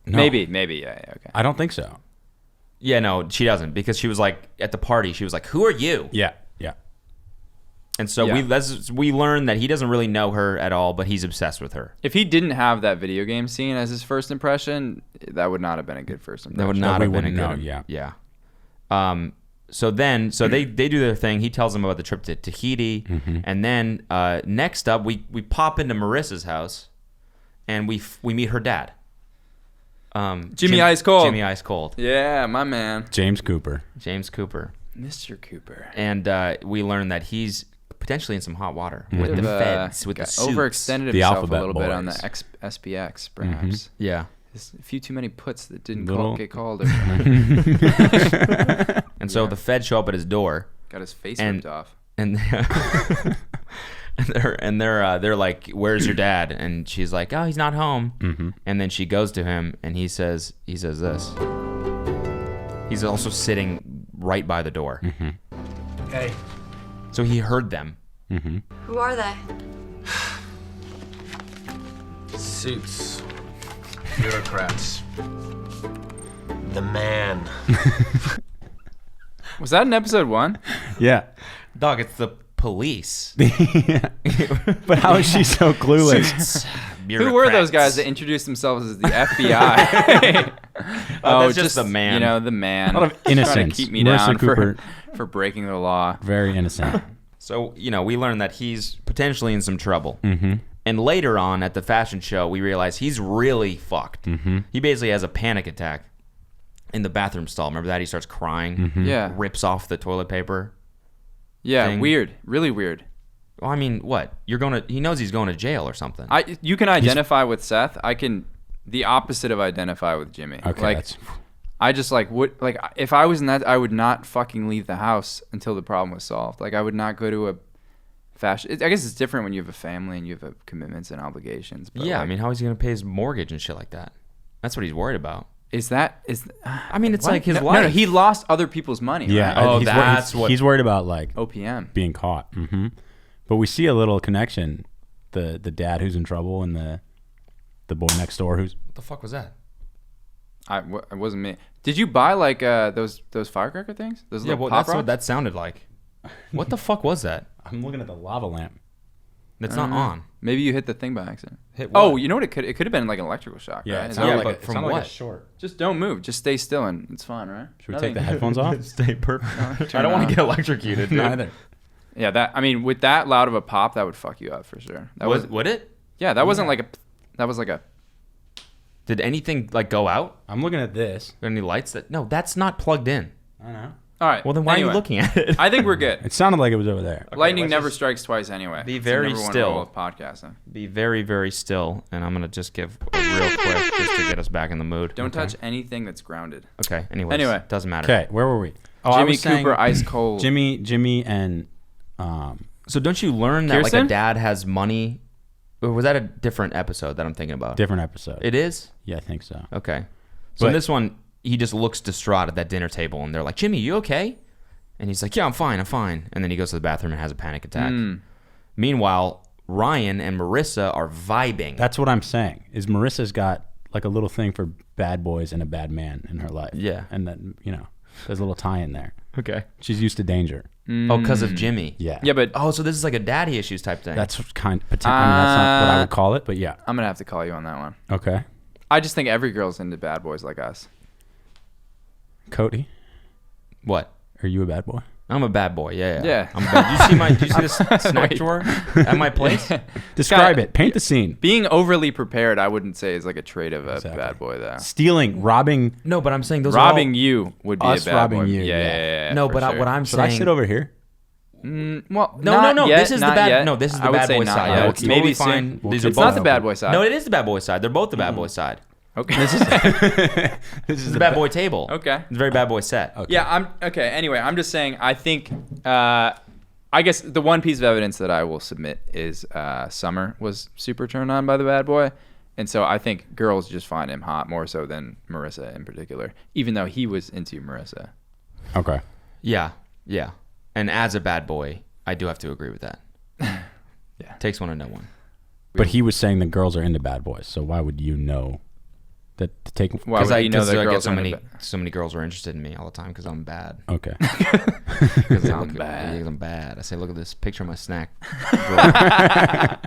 No, Maybe, yeah, okay. I don't think so. Yeah, no, she doesn't, because she was like at the party. She was like, "Who are you?" Yeah. And so Yeah. we learned that he doesn't really know her at all, but he's obsessed with her. If he didn't have that video game scene as his first impression, that would not have been a good first impression. That would not we have been a good. wouldn't know, Yeah. So they do their thing. He tells them about the trip to Tahiti, and then next up we pop into Marissa's house, and we meet her dad. Jimmy Ice Cold. Jimmy Ice Cold. Yeah, my man, James Cooper. James Cooper. Mr. Cooper. And we learn that he's potentially in some hot water with the Would've, feds, with the got suits. overextended The himself a Alphabet little bit on the Boys. SPX, perhaps. Yeah. There's a few too many puts that didn't Little- get called. Or And so the feds show up at his door, got his face And- ripped off. and they're like, "Where's your dad?" And she's like, "Oh, he's not home." And then she goes to him, and he says this. He's also sitting right by the door, Hey, so he heard them. Who are they? suits. Bureaucrats. The man. Was that in episode 1? Yeah. Dog, it's the police. But how is she so clueless? Who were those guys that introduced themselves as the FBI? that's just the man. You know, the man. A lot of Just trying innocence. to keep me Marissa down Cooper. for breaking the law. Very innocent. So we learn that he's potentially in some trouble. And later on at the fashion show, we realize he's really fucked. He basically has a panic attack in the bathroom stall. Remember that? He starts crying. Yeah. Rips off the toilet paper. Yeah, thing. weird. Really weird. Well, I mean, what? He knows he's going to jail or something. You can identify with Seth. I can the opposite of identify with Jimmy. Okay. Like, I just if I was in that, I would not fucking leave the house until the problem was solved. Like, I would not go to a fashion. I guess it's different when you have a family and you have commitments and obligations. But yeah, I mean, how is he going to pay his mortgage and shit like that? That's what he's worried about. I mean, it's what? like his no, life. No, he lost other people's money. Yeah. Right? Oh, he's he's worried about like OPM being caught. But we see a little connection. The dad who's in trouble and the boy next door who's. What the fuck was that? It wasn't me. Did you buy like those firecracker things? Those little pop that's rocks? what that sounded like. What the fuck was that? I'm looking at the lava lamp. That's not on. Maybe you hit the thing by accident. Hit what? Oh, you know what? It could have been like an electrical shock. Yeah, right? it Is sounded that like but it from sounded like what? a short. just don't move. Just stay still and it's fine, right? Should we take the headphones off? Stay perfect. I turn don't want on. to get electrocuted, dude. Neither. Yeah, with that loud of a pop, that would fuck you up for sure. Would it? Yeah, that wasn't like a. That was like a. Did anything like go out? I'm looking at this. Any lights that? No, that's not plugged in. I know. All right. Well, then why are anyway, you looking at it? I think we're good. It sounded like it was over there. Lightning let's never just strikes twice anyway. be It's very the number one still. rule of podcasting. Be very, very still, and I'm gonna just give a real quick just to get us back in the mood. Don't touch anything that's grounded. Okay. Anyways, Anyway. doesn't matter. Okay, where were we? Oh, I Jimmy was saying Cooper, ice cold. Jimmy, and So don't you learn that like Kirsten? a dad has money? Or was that a different episode that I'm thinking about? different episode. It is? Yeah, I think so. Okay. So in But- this one, he just looks distraught at that dinner table, and they're like, "Jimmy, you okay?" And he's like, "Yeah, I'm fine. And then he goes to the bathroom and has a panic attack. Meanwhile, Ryan and Marissa are vibing. That's what I'm saying. Is Marissa's got like a little thing for bad boys and a bad man in her life. Yeah. And then there's a little tie in there. Okay. She's used to danger. Oh, because of Jimmy. Yeah. Yeah, but Oh, so this is like a daddy issues type thing. That's kind. I mean, that's not what I would call it, but yeah. I'm gonna have to call you on that one. Okay. I just think every girl's into bad boys like us. Cody, what? are you a bad boy? I'm a bad boy. Yeah. Yeah. I'm bad. Did you see this snack Wait. drawer at my place? Describe it. Paint the scene. Being overly prepared, I wouldn't say is like a trait of a Exactly. bad boy though. Stealing, robbing. No, but I'm saying those Robbing are all, you would be Us a bad robbing boy. you, Yeah, yeah. yeah. No, for but sure. what I'm Should saying. I sit over here? Well, No, not no. Yet, This is the not bad. yet. No, this is the I would bad say boy not side. yet. No, It's it's maybe totally soon. fine. These are It's both. not the bad boy side. No, it is the bad boy side. They're both the bad boy side. Okay. This is This is the bad boy table. Okay. It's a very bad boy set. Okay. Yeah, I'm okay. Anyway, I'm just saying. I think. I guess the one piece of evidence that I will submit is Summer was super turned on by the bad boy, and so I think girls just find him hot more so than Marissa in particular, even though he was into Marissa. Okay. Yeah. And as a bad boy, I do have to agree with that. Yeah. Takes one to know one. But he was saying that girls are into bad boys, so why would you know that to take? Why would you know that I get girls so are many, into so many girls are interested in me all the time because I'm bad. Okay. Because I'm bad. I'm bad. I say, look at this picture of my snack.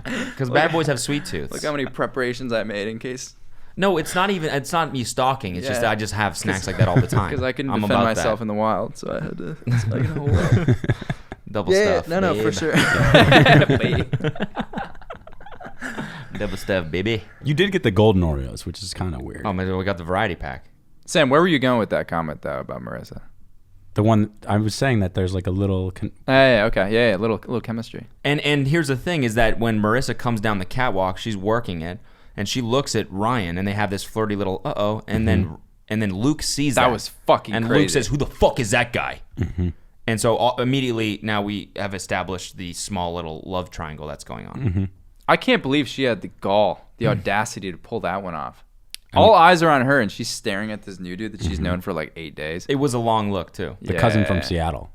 Because bad boys have sweet tooths. Look how many preparations I made in case. No, it's not me stalking. It's just Yeah. that I just have snacks like that all the time. Because I couldn't I'm defend about myself that. in the wild, so I had to. I can hold up. Double stuff. no, for babe. sure. Double stuff, baby. You did get the golden Oreos, which is kind of weird. Oh, man, we got the variety pack. Sam, where were you going with that comment though about Marissa? The one I was saying that there's like a little. Yeah, okay, yeah, little chemistry. And here's the thing is that when Marissa comes down the catwalk, she's working it, and she looks at Ryan, and they have this flirty little uh-oh, and then Luke sees that. That was fucking and crazy. Luke says, "Who the fuck is that guy?" And so immediately now we have established the small little love triangle that's going on. I can't believe she had the gall, the audacity to pull that one off. All eyes are on her, and she's staring at this new dude that she's known for like 8 days. It was a long look too. The cousin from Seattle.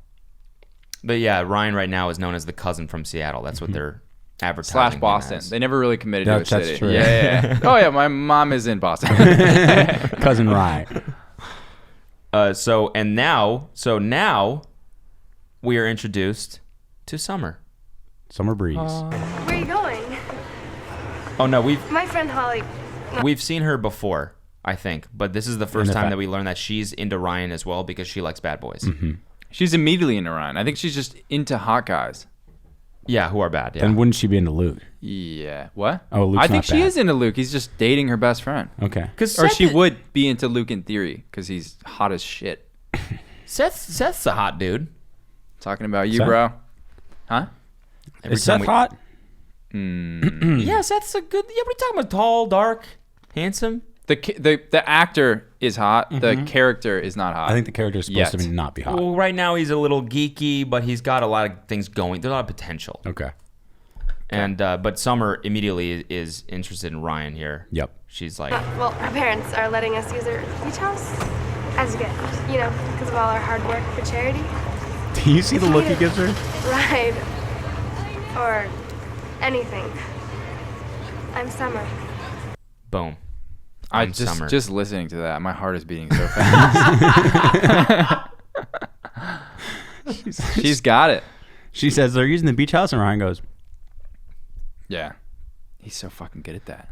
But yeah, Ryan right now is known as the cousin from Seattle. That's what they're advertising. / Boston. They never really committed to a That's city. true. Yeah. Oh yeah, my mom is in Boston. Cousin Ryan. So now we are introduced to Summer. Summer breeze. Where are you going? Oh no, My friend Holly. we've seen her before, I think, but this is the first the time fa- that we learn that she's into Ryan as well because she likes bad boys. She's immediately into Ryan. I think she's just into hot guys. Yeah, who are bad. Yeah. Then wouldn't she be into Luke? Yeah. What? Oh, Luke's I think not she bad. is into Luke. He's just dating her best friend. Okay. Or she would be into Luke in theory because he's hot as shit. Seth's a hot dude. Talking about you, Seth? bro. Huh? Every Is Seth time hot? Yeah, Seth's a good. Yeah, what are you talking about? Tall, dark, handsome. The actor is hot. The character is not hot. I think the character is supposed to not be hot. Well, right now he's a little geeky, but he's got a lot of things going. There's a lot of potential. Okay. And but Summer immediately is interested in Ryan here. Yep. She's like, Well, our parents are letting us use their beach house as a gift, because of all our hard work for charity. Do you see the look he gives her? Ride or anything. I'm Summer. boom. I I'm Summer. just listening to that, my heart is beating so fast. She's got it. She says they're using the beach house, and Ryan goes, Yeah. He's so fucking good at that.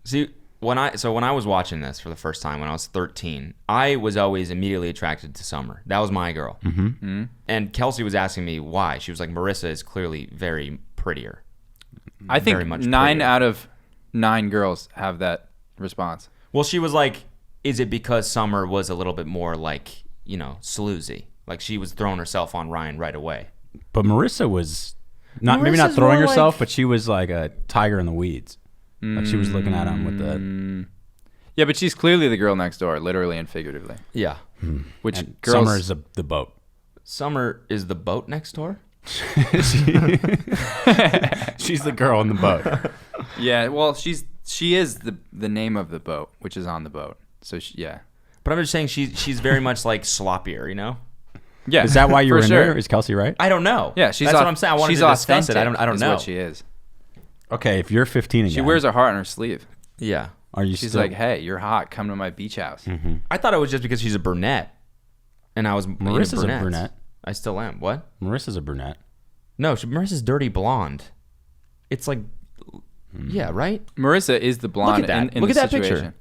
See, when I was watching this for the first time when I was 13, I was always immediately attracted to Summer. That was my girl. And Kelsey was asking me why. She was like, Marissa is clearly very prettier. I think Very much 9 prettier. out of 9 girls have that response. Well, she was like, is it because Summer was a little bit more like, sloozy? Like she was throwing herself on Ryan right away. but Marissa was maybe not Marissa's throwing more herself, like- but she was like a tiger in the weeds. Like she was looking at him with the. Yeah, but she's clearly the girl next door, literally and figuratively. Yeah. Which And girls... Summer is the boat. Summer is the boat next door? She's the girl in the boat. Yeah, well, she is the name of the boat, which is on the boat. So, yeah. But I'm just saying she's very much like sloppier, Yeah. Is that why you for were in sure. there? Is Kelsey right? I don't know. Yeah, she's That's what I'm saying. I wanted she's to discuss it. I authentic don't is know. what she is. Okay, if you're 15 again, She wears her heart on her sleeve. Yeah. Are you She's still like, hey, you're hot. Come to my beach house. I thought it was just because she's a brunette. And I was Marissa's a brunettes. brunette. I still am. What? Marissa's a brunette. No, Marissa's dirty blonde. It's like, yeah, right? Marissa is the blonde Look at that. in Look the at that situation. picture.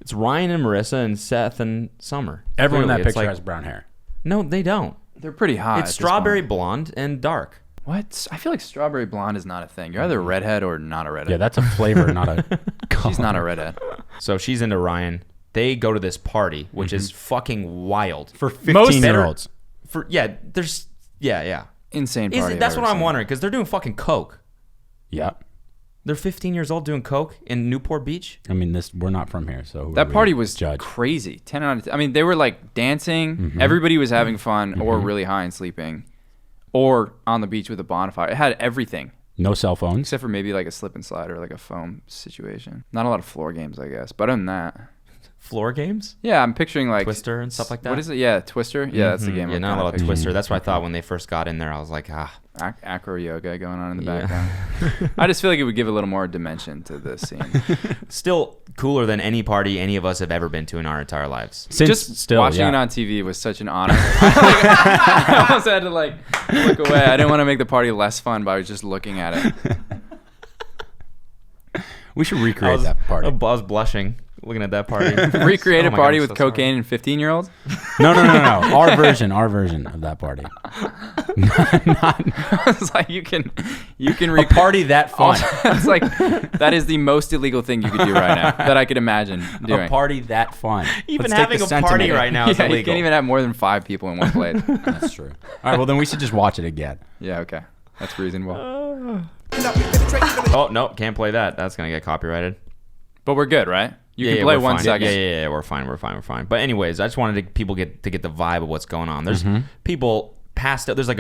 It's Ryan and Marissa and Seth and Summer. Everyone in Clearly, that it's picture like- has brown hair. No, they don't. They're pretty hot. It's at this strawberry point. blonde and dark. What? I feel like strawberry blonde is not a thing. You're either a redhead or not a redhead. Yeah, that's a flavor, not a color. She's not a redhead. So she's into Ryan. They go to this party, which is fucking wild. For Most 15-year-olds. Yeah. Insane Is party. it, that's I've what ever I'm seen. wondering because they're doing fucking coke. Yeah. They're 15 years old doing coke in Newport Beach. I mean, we're not from here, so who That do we party was judge. crazy. 10 out of 10. I mean, they were like dancing. Everybody was having fun or really high and sleeping or on the beach with a bonfire. It had everything No cell phones. except for maybe like a slip and slide or like a foam situation. Not a lot of floor games, I guess. But other than that, Floor games, yeah, I'm picturing like Twister and stuff like that. What is it? Yeah, Twister. Yeah, that's the game. Yeah, I'm not a kinda lot of picturing. Twister. That's what I thought when they first got in there. I was like, Acro yoga going on in the Yeah. background. I just feel like it would give a little more dimension to this scene. still cooler than any party any of us have ever been to in our entire lives. Since Just still, watching yeah. it on TV was such an honor. I almost had to like look away. I didn't want to make the party less fun by just looking at it. We should recreate that party. I was blushing looking at that party. Recreate Oh a my party God, I'm with so sorry. cocaine and 15-year-olds. No. Our version of that party. It's like you can A party that fun. It's like that is the most illegal thing you could do right now that I could imagine doing. A party that fun. Even Let's take having the a party sentiment. right now is Yeah, you illegal. can't even have more than 5 people in one place. That's true. All right, well then we should just watch it again. Yeah, okay. That's reasonable. Oh no, can't play that. That's gonna get copyrighted. But we're good, right? You can play we're 1 fine. second. Yeah, we're fine. But anyways, I just wanted people to get the vibe of what's going on. There's people passed out. There's a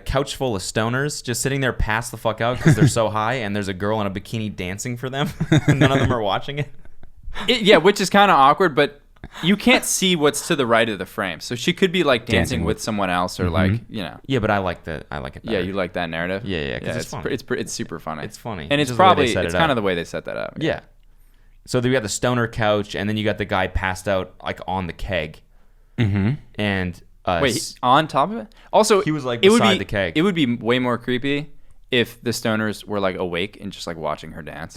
couch full of stoners just sitting there passed the fuck out because they're so high, and there's a girl in a bikini dancing for them. None of them are watching it. Yeah, which is kind of awkward, but you can't see what's to the right of the frame. So she could be like dancing with someone else or like, Yeah, but I like it better. Yeah, you like that narrative? Yeah, 'cause it's funny. It's super funny. It's funny. And It's it's just the way they probably, set it's it kind of up. the way they set that up. Yeah. So you got the stoner couch, and then you got the guy passed out like on the keg. And Wait, on top of it? Also, He was, like, it would beside be, the keg. It would be way more creepy if the stoners were like awake and just like watching her dance.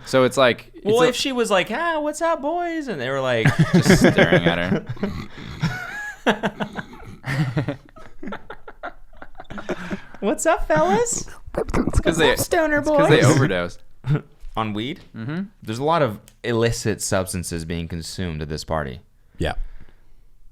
So it's like, well, it's if she was like, what's up, boys? And they were like, just staring at her. What's up, fellas? Because they overdosed. On weed? Mm-hmm. There's a lot of illicit substances being consumed at this party. Yeah.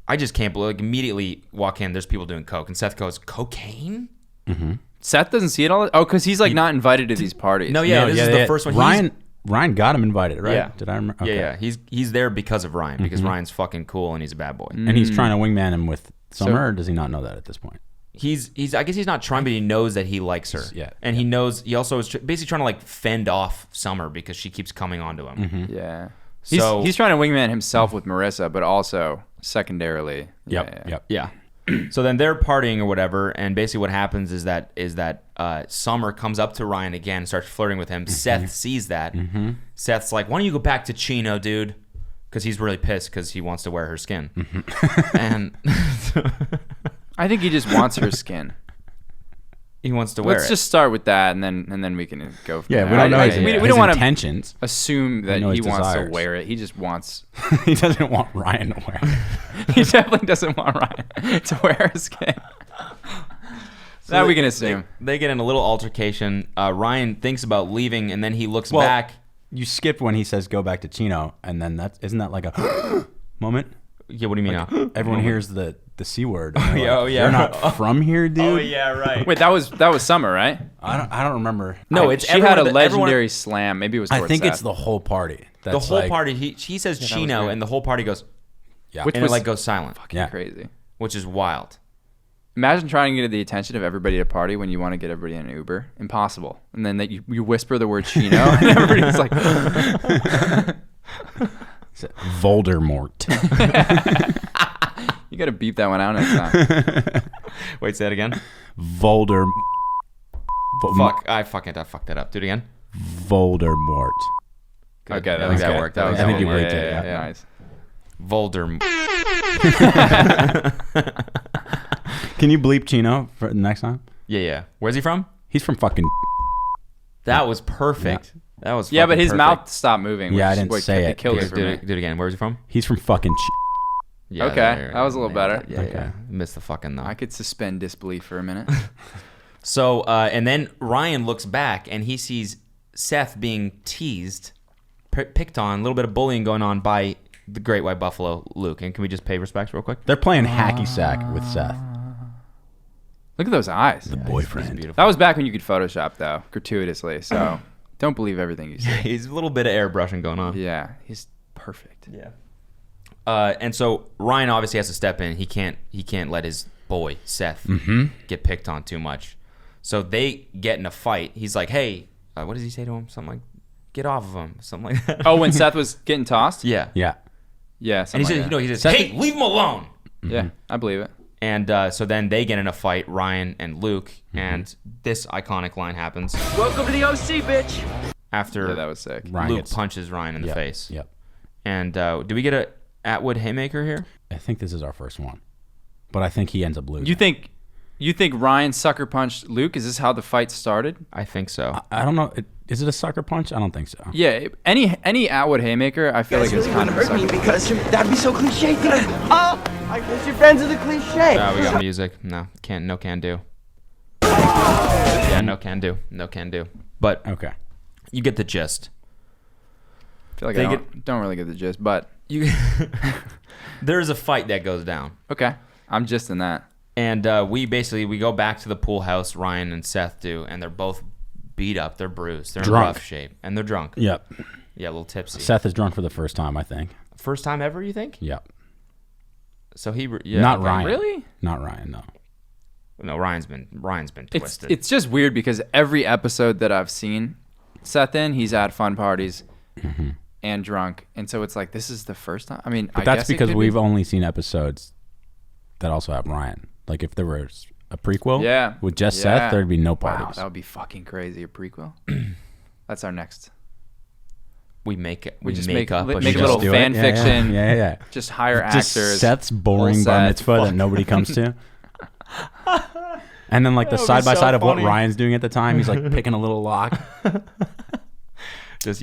I just can't believe, like, immediately walk in, there's people doing coke, and Seth goes, cocaine? Mm-hmm. Seth doesn't see it all. Oh, because he's like not invited to these parties. No, this is the first one. Ryan got him invited, right? Yeah. Did I remember? Okay. Yeah. He's there because of Ryan, because Ryan's fucking cool and he's a bad boy. And he's trying to wingman him with Summer, or does he not know that at this point? He's I guess he's not trying, but he knows that he likes her. Yeah. And he knows, he also is basically trying to like fend off Summer because she keeps coming onto him. Mm-hmm. Yeah. So he's trying to wingman himself with Marissa, but also secondarily. Yep. Yeah. So then they're partying or whatever, and basically what happens is that Summer comes up to Ryan again and starts flirting with him. Seth sees that. Seth's like, why don't you go back to Chino, dude? Because he's really pissed because he wants to wear her skin. And I think he just wants her skin. He wants to wear Let's it. just start with that, and then we can go from Yeah, there. we don't know his, we don't want to intentions. assume that We he know his wants to desires. wear it. He just wants. He doesn't want Ryan to wear it. He definitely doesn't want Ryan to wear her skin. That we can assume. They get in a little altercation. Ryan thinks about leaving, and then he looks back. You skipped when he says go back to Chino, and then isn't that like a moment? Yeah, what do you mean now? Everyone hears the C word. yeah, You're not from here, dude. Oh yeah, right. Wait, that was Summer, right? I don't remember. No, it's she had a everyone- legendary slam. Maybe it was. I towards think Seth. it's the whole party. The whole party. He says Chino, great. and the whole party goes, Yeah. Which and was it like goes silent, Yeah. crazy. which is wild. Imagine trying to get the attention of everybody at a party when you want to get everybody in an Uber. Impossible. And then you whisper the word Chino, and everybody's like, Voldemort. you got to beep that one out next time. Wait, say it again. Voldemort. Fuck, I fucked that up. Do it again. Voldemort. Good. Okay, I think that good. worked. That was I think you good. worked it, Yeah, yeah. nice. Voldemort. Can you bleep Chino for the next time? Yeah. Where's he from? He's from fucking. That was perfect. That was Yeah, but fucking his perfect. mouth stopped moving. Yeah, I which didn't what say it. killed Okay, it for do me. it again. Where's he from? He's from fucking. Yeah, Okay, there, that was a little better. Yeah, Okay. yeah. Missed the fucking though. I could suspend disbelief for a minute. So, and then Ryan looks back and he sees Seth being teased, picked on, a little bit of bullying going on by the Great White Buffalo, Luke. And can we just pay respects real quick? They're playing hacky sack with Seth. Look at those eyes. The He's boyfriend. beautiful. That was back when you could Photoshop, though, gratuitously. So don't believe everything you say. He's a little bit of airbrushing going on. Yeah, he's perfect. Yeah. And so Ryan obviously has to step in. He can't let his boy Seth get picked on too much. So they get in a fight. He's like, "Hey, what does he say to him? Something like, get off of him,' something like that." Oh, when Seth was getting tossed? Yeah. Yeah. Yeah, And he something says, like that. he says, Seth- "Hey, leave him alone." Yeah, I believe it. And so then they get in a fight, Ryan and Luke, and this iconic line happens Welcome to the OC, bitch. after Yeah, that was sick. Ryan Luke gets- punches Ryan in the Yep. face. Yep. And do we get a Atwood haymaker here? I think this is our first one, but I think he ends up losing. You think Ryan sucker punched Luke? Is this how the fight started? I think so. I don't know. Is it a sucker punch? I don't think so. Yeah, any Atwood haymaker, I feel like it's kind of a hurt me sucker. because that'd be so cliche. Oh, I guess you're friends with the cliche. We got music. No can do. Yeah, no can do. But Okay. you get the gist. I feel like They I don't really get the gist, but You there's a fight that goes down. okay, I'm just in that. And we go back to the pool house, Ryan and Seth do, and they're both beat up, they're bruised, they're Drunk. in rough shape, and they're drunk. Yep. Yeah, a little tipsy. Seth is drunk for the first time, I think. First time ever, you think? Yep. So he Not Ryan. Really? Not Ryan, no. No, Ryan's been It's twisted. just weird because every episode that I've seen Seth in, he's at fun parties and drunk, and so it's like this is the first time. I mean, But that's because we've only seen episodes that also have Ryan. Like if there was a prequel with just Seth, there'd be no Wow, parties. that would be fucking crazy. A prequel. That's our next. we make just make up make a a show. little do it. fan Yeah, fiction. Yeah. Just hire Just actors. Seth's boring whole bar set. mitzvah that nobody comes to. And then like the That would be side by so side of what funny. Ryan's doing at the time, he's like picking a little lock, Just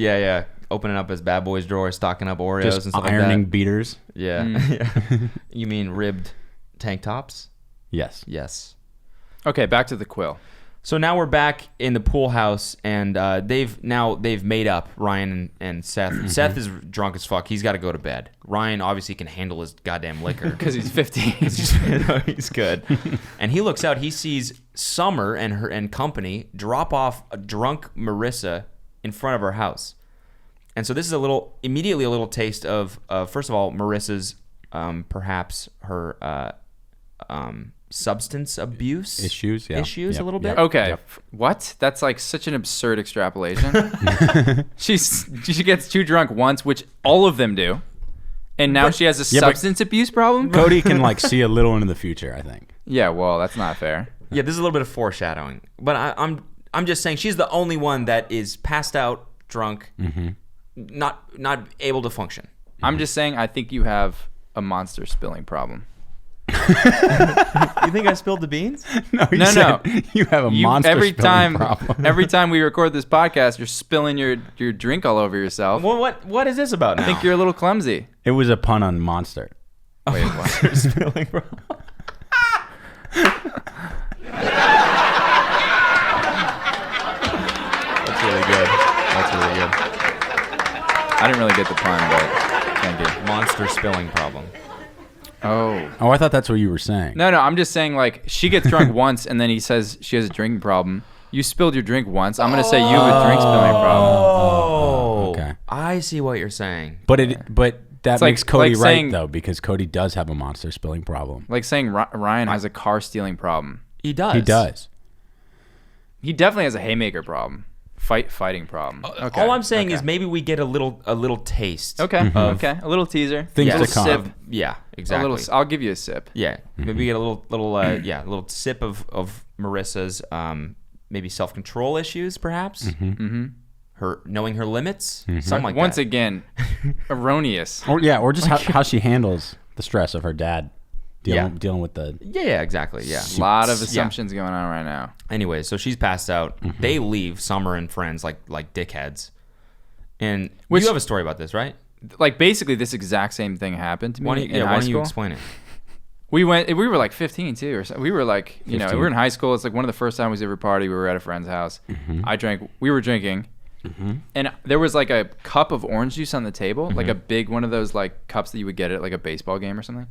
opening up his bad boys drawer, stocking up Oreos just and stuff ironing like beaters. that. Yeah. You mean ribbed tank tops? Yes. Yes. Okay, back to the quill. So now we're back in the pool house, and they've made up, Ryan and Seth. Seth is drunk as fuck. He's got to go to bed. Ryan obviously can handle his goddamn liquor because he's 15. He's good. And he looks out. He sees Summer and company drop off a drunk Marissa in front of our house. And so this is immediately a little taste of first of all, Marissa's perhaps her substance abuse issues a little bit. Okay. What? That's like such an absurd extrapolation. She gets too drunk once, which all of them do. And now she has a substance abuse problem? Cody can like see a little into the future, I think. Yeah, well, that's not fair. Yeah, this is a little bit of foreshadowing. But I'm just saying she's the only one that is passed out, drunk, not able to function. I'm just saying I think you have a monster spilling problem. You think I spilled the beans? No. You have a monster spilling problem. Every time we record this podcast, you're spilling your drink all over yourself. Well, what is this about now? I think you're a little clumsy. It was a pun on monster. Wait, what? Spilling problem. That's really good. I didn't really get the pun, but thank you. Monster spilling problem. Oh, I thought that's what you were saying. No, I'm just saying, like, she gets drunk once, and then he says she has a drinking problem. You spilled your drink once. I'm going to say you have a drink spilling problem. Oh, okay. I see what you're saying. But that It's makes like Cody right, saying, though, because Cody does have a monster spilling problem. Like saying Ryan has a car stealing problem. He does. He does. He definitely has a haymaker problem. Fighting problem. Okay. All I'm saying is maybe we get a little taste. Okay. Okay. A little teaser. Things to come. Sip. Yeah, exactly. I'll give you a sip. Yeah, maybe we get a little sip of Marissa's maybe self-control issues, perhaps. Her knowing her limits, something like Once that. again, erroneous. Or just how she handles the stress of her dad dealing with the... Yeah, exactly. Yeah, A lot of assumptions going on right now. Anyway, so she's passed out. They leave Summer and friends like dickheads. And you have a story about this, right? Like basically this exact same thing happened to me in high why don't school. you explain it? We were like 15 too, or so. We were like, we 15. were in high school. It's like one of the first times we ever partied. We were at a friend's house. We were drinking. And there was like a cup of orange juice on the table, like a big one of those like cups that you would get at like a baseball game or something.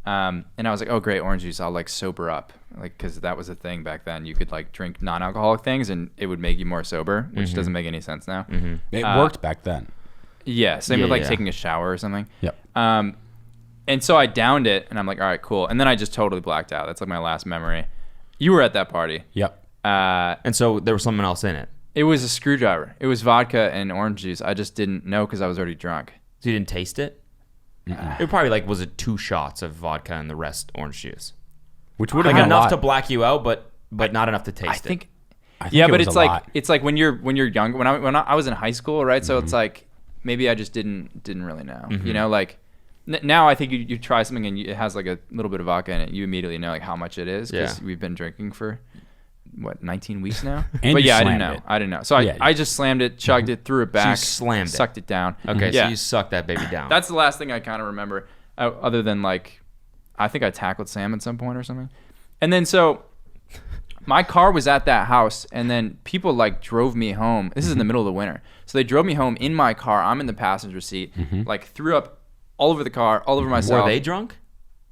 And I was like, oh great, orange juice, I'll like sober up, like, because that was a thing back then. You could like drink non-alcoholic things and it would make you more sober, which doesn't make any sense now. It worked back then. Yeah, same with like taking a shower or something. Yep. And so I downed it and I'm like, all right, cool. And then I just totally blacked out. That's like my last memory. You were at that party. Yep. And so there was something else in it. It was a screwdriver. It was vodka and orange juice. I just didn't know because I was already drunk. So you didn't taste it? It probably like was it 2 shots of vodka and the rest orange juice, Which would like have been enough to black you out, but not enough to taste I think it but was it's a like lot. it's like when you're young. When I was in high school, right? So it's like maybe I just didn't really know. You know, like now I think you try something and it has like a little bit of vodka in it. You immediately know like how much it is because we've been drinking for 19 weeks now. And but you yeah, I slammed didn't know. So I just slammed it, chugged it, threw it back, slammed it. sucked it down. Okay, yeah. so you sucked that baby down. That's the last thing I kind of remember, other than like, I think I tackled Sam at some point or something. And then so my car was at that house, and then people like drove me home. This is in the middle of the winter. So they drove me home in my car. I'm in the passenger seat, like threw up all over the car, all over myself. Were they drunk?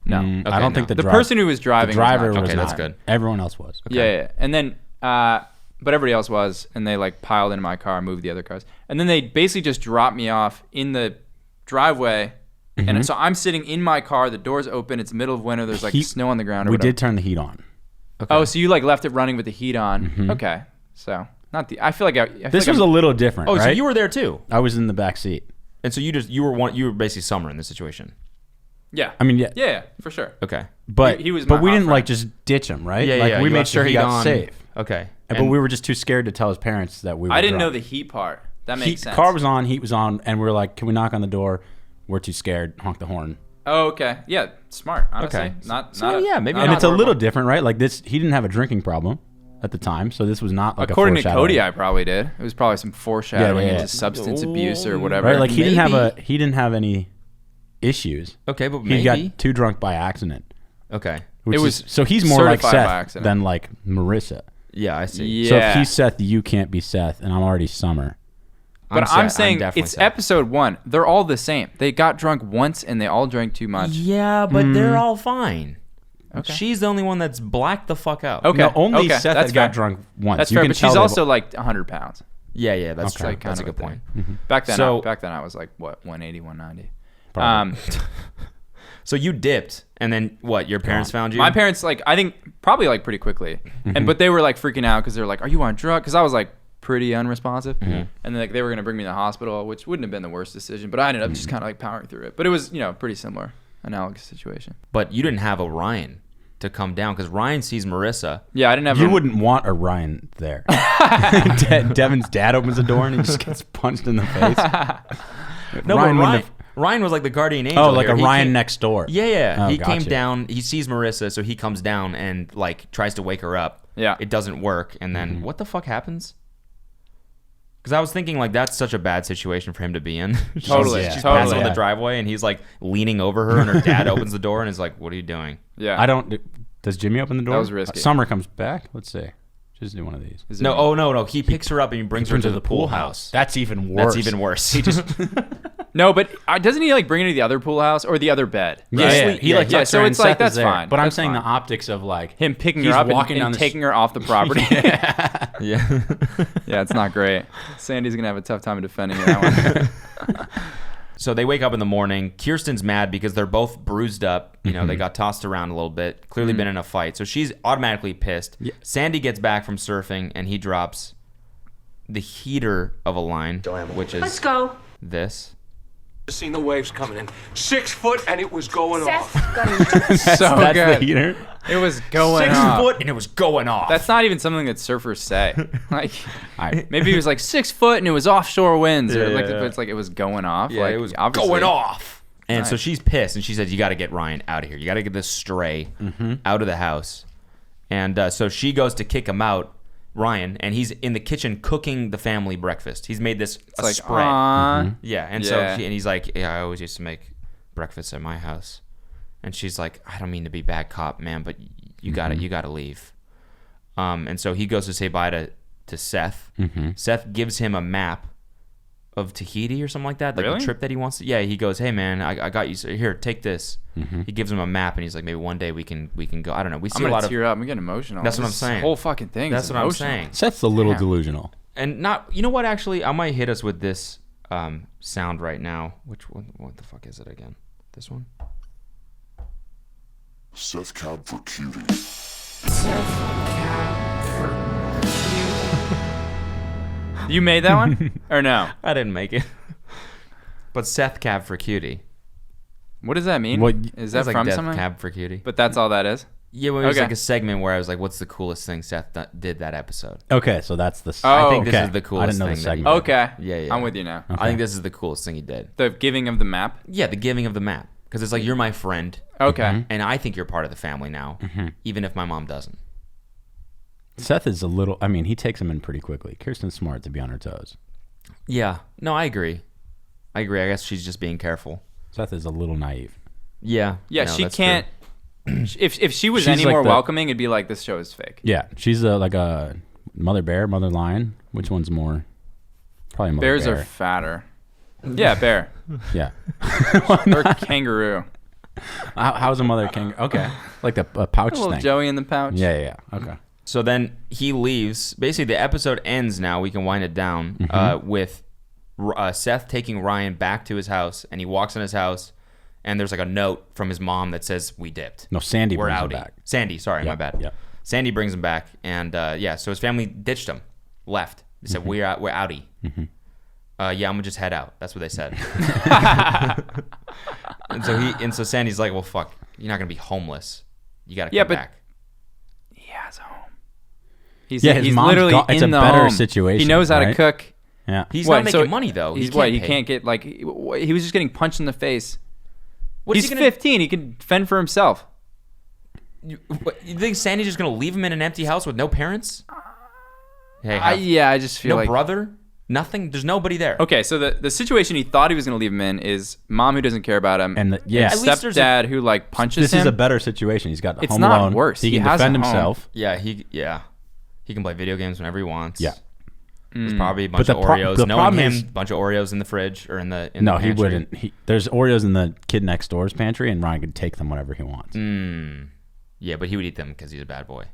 No. Okay, I don't think the person who was driving the driver was not was drunk. Okay, not. that's good. Everyone else was. Yeah. And then, but everybody else was, and they like piled into my car, moved the other cars. And then they basically just dropped me off in the driveway. And so I'm sitting in my car, the door's open, it's the middle of winter, there's like snow on the ground or We whatever. did turn the heat on. Okay. Oh, so you like left it running with the heat on. Okay. So I feel like This was a little different, Oh, right? so you were there too. I was in the back seat. And so you were basically Summer in this situation. Yeah. I mean, yeah. Yeah, for sure. Okay. But He was but my we hot didn't like friend. just ditch him, right? Yeah, like yeah. we you made left sure the he heat got on. safe. Okay. But we were just too scared to tell his parents that we were I didn't know drunk. the heat part. That makes sense. Car was on, heat was on, and we were like, can we knock on the door? We're too scared. Honk the horn. Oh, okay. Yeah, smart. Honestly. Okay. Not Yeah, maybe And not it's a little horrible. different, right? Like this, he didn't have a drinking problem at the time, so this was not like According a to foreshadowing. Cody, I probably did. It was probably some foreshadowing Yeah. into substance abuse or whatever. right? Like he Maybe. he didn't have any issues. Okay, but He maybe. got too drunk by accident. Okay. Which It was so he's more like certified by Seth accident. than like Marissa. Yeah, I see. Yeah. So if he's Seth, you can't be Seth, and I'm already Summer. But I'm saying definitely it's Seth. episode 1. They're all the same. They got drunk once and they all drank too much. Yeah, but they're all fine. Okay. She's the only one that's blacked the fuck out. Okay. No, only okay. Seth That's had got fair. drunk once. That's You fair, can but tell she's they've- also like 100 pounds. Yeah, that's Okay. true. Like, That's a kind good of a point. thing. Back then, So- I was like, what, 180, 190. Probably. So you dipped, and then what? Your parents found you? My parents, like, I think probably like pretty quickly, but they were like freaking out because they were like, "Are you on drugs?" Because I was like pretty unresponsive, and like they were gonna bring me to the hospital, which wouldn't have been the worst decision, but I ended up just kind of like powering through it. But it was, pretty similar, analogous situation. But you didn't have a Ryan to come down because Ryan sees Marissa. Yeah, I didn't have. You wouldn't want a Ryan there. Devin's dad opens the door and he just gets punched in the face. No, Ryan but wouldn't have- Ryan was like the guardian angel. Oh, like here. a He Ryan came- next door. Yeah. Oh, He came gotcha. down. He sees Marissa, so he comes down and like tries to wake her up. Yeah. It doesn't work, and then what the fuck happens? Because I was thinking like that's such a bad situation for him to be in. Totally, She's totally. passing on Yeah. the driveway, and he's like leaning over her, and her dad opens the door and is like, "What are you doing?" Yeah, I don't. Does Jimmy open the door? That was risky. Summer comes back. Let's see. Just do one of these. Is it No, me? oh no. He picks her up and he brings her to the pool house. That's even worse. That's even worse. He just No, but doesn't he like bring her to the other pool house or the other bed? Yeah, right? yeah. He like yeah. tucks So her in, it's like Seth is that's there. fine. But I'm That's saying fine. the optics of like him picking he's her up walking and down the taking her off the property. yeah. Yeah, it's not great. Sandy's gonna have a tough time defending that one. So they wake up in the morning. Kirsten's mad because they're both bruised up. You know, they got tossed around a little bit. Clearly been in a fight. So she's automatically pissed. Yeah. Sandy gets back from surfing and he drops the heater of a line, which Let's is go. this. Seen the waves coming in. 6 foot and it was going Seth, off. got him. So that's good. the heater. It was going 6 off. foot and it was going off. That's not even something that surfers say. Like, Alright. maybe it was like 6 foot and it was offshore winds, or Yeah, like yeah. it's like it was going off. yeah, like, it was obviously. going off. And so Right. she's pissed and she says, "You got to get Ryan out of here. You got to get this stray out of the house." And so she goes to kick him out, Ryan, and he's in the kitchen cooking the family breakfast. He's made this It's a like, spread. "Aw." Yeah, and Yeah. so he's like, "Yeah, I always used to make breakfast at my house," and she's like, "I don't mean to be bad cop, man, but you gotta leave." And so he goes to say bye to Seth. Seth gives him a map of Tahiti or something like that, like Really? the trip that he wants to. Yeah, he goes, "Hey man, I got you. So here, take this." He gives him a map, and he's like, "Maybe one day we can go." I don't know. We see I'm a gonna lot of. tear up. I'm getting emotional. That's what I'm This saying. Whole fucking thing. That's is what I'm emotional. saying. Seth's a little Damn. delusional. And not, you know what? Actually, I might hit us with this sound right now. Which one? What the fuck is it again? This one? Seth Cab for Cutie. You made that one or no? I didn't make it. But Seth Cab for Cutie. What does that mean? What- Is that It's like from Death something? Cab for Cutie. But that's all that is. Yeah, well, it was Okay. like a segment where I was like, "What's the coolest thing Seth did that episode?" Okay, so that's the. Oh, I think this okay. is the I coolest didn't know the thing that he segment. did. Okay. Yeah. I'm with you now. I think this is the coolest thing he did. The giving of the map. Yeah, the giving of the map, because it's like you're my friend, Okay. and I think you're part of the family now, even if my mom doesn't. Seth is a little. I mean, he takes him in pretty quickly. Kirsten's smart to be on her toes. Yeah, no, I agree. I guess she's just being careful. Seth is a little naive. Yeah. Yeah, no, she that's can't. If she was She's any like more the- welcoming, it'd be like this show is fake. Yeah, she's like a mother bear, mother lion. Which one's more? Probably mother Bears bear. are fatter. Yeah, bear Yeah. or kangaroo. How's a mother kangaroo? Okay, like the pouch A little thing. Joey in the pouch. Yeah. Okay. So then he leaves. Basically, the episode ends now. We can wind it down with Seth taking Ryan back to his house, and he walks in his house, and there's like a note from his mom that says, "We dipped. No, Sandy We're brings him outie." back. Sandy, sorry, my Yep, bad. yep. Sandy brings him back, and so his family ditched him, left. They said, "We're outie." Yeah, I'm gonna just head out. That's what they said. and so Sandy's like, "Well, fuck, you're not gonna be homeless. You gotta come but- back." He has a home. He's, Yeah, his he's mom's literally gone- it's in a the better home. situation, He knows how to right? cook. Yeah. He's What, not making so money though. He's He what? can't He pay. can't get like. He was just getting punched in the face. What is He's he gonna- 15. He can fend for himself. You think Sandy's just gonna leave him in an empty house with no parents? Hey, Yeah, I just feel no like. brother, nothing. There's nobody there. Okay, so the situation he thought he was going to leave him in is mom who doesn't care about him, And yeah, At least there's a- stepdad who like punches this him. is a better situation. He's got the It's home not alone. worse. He He can has defend a home. himself. Yeah, He can play video games whenever he wants. Yeah. There's probably a bunch of Oreos. Knowing him, a bunch of Oreos in the fridge or in the No, the he wouldn't. There's Oreos in the kid next door's pantry, and Ryan could take them whenever he wants. Yeah, but he would eat them because he's a bad boy.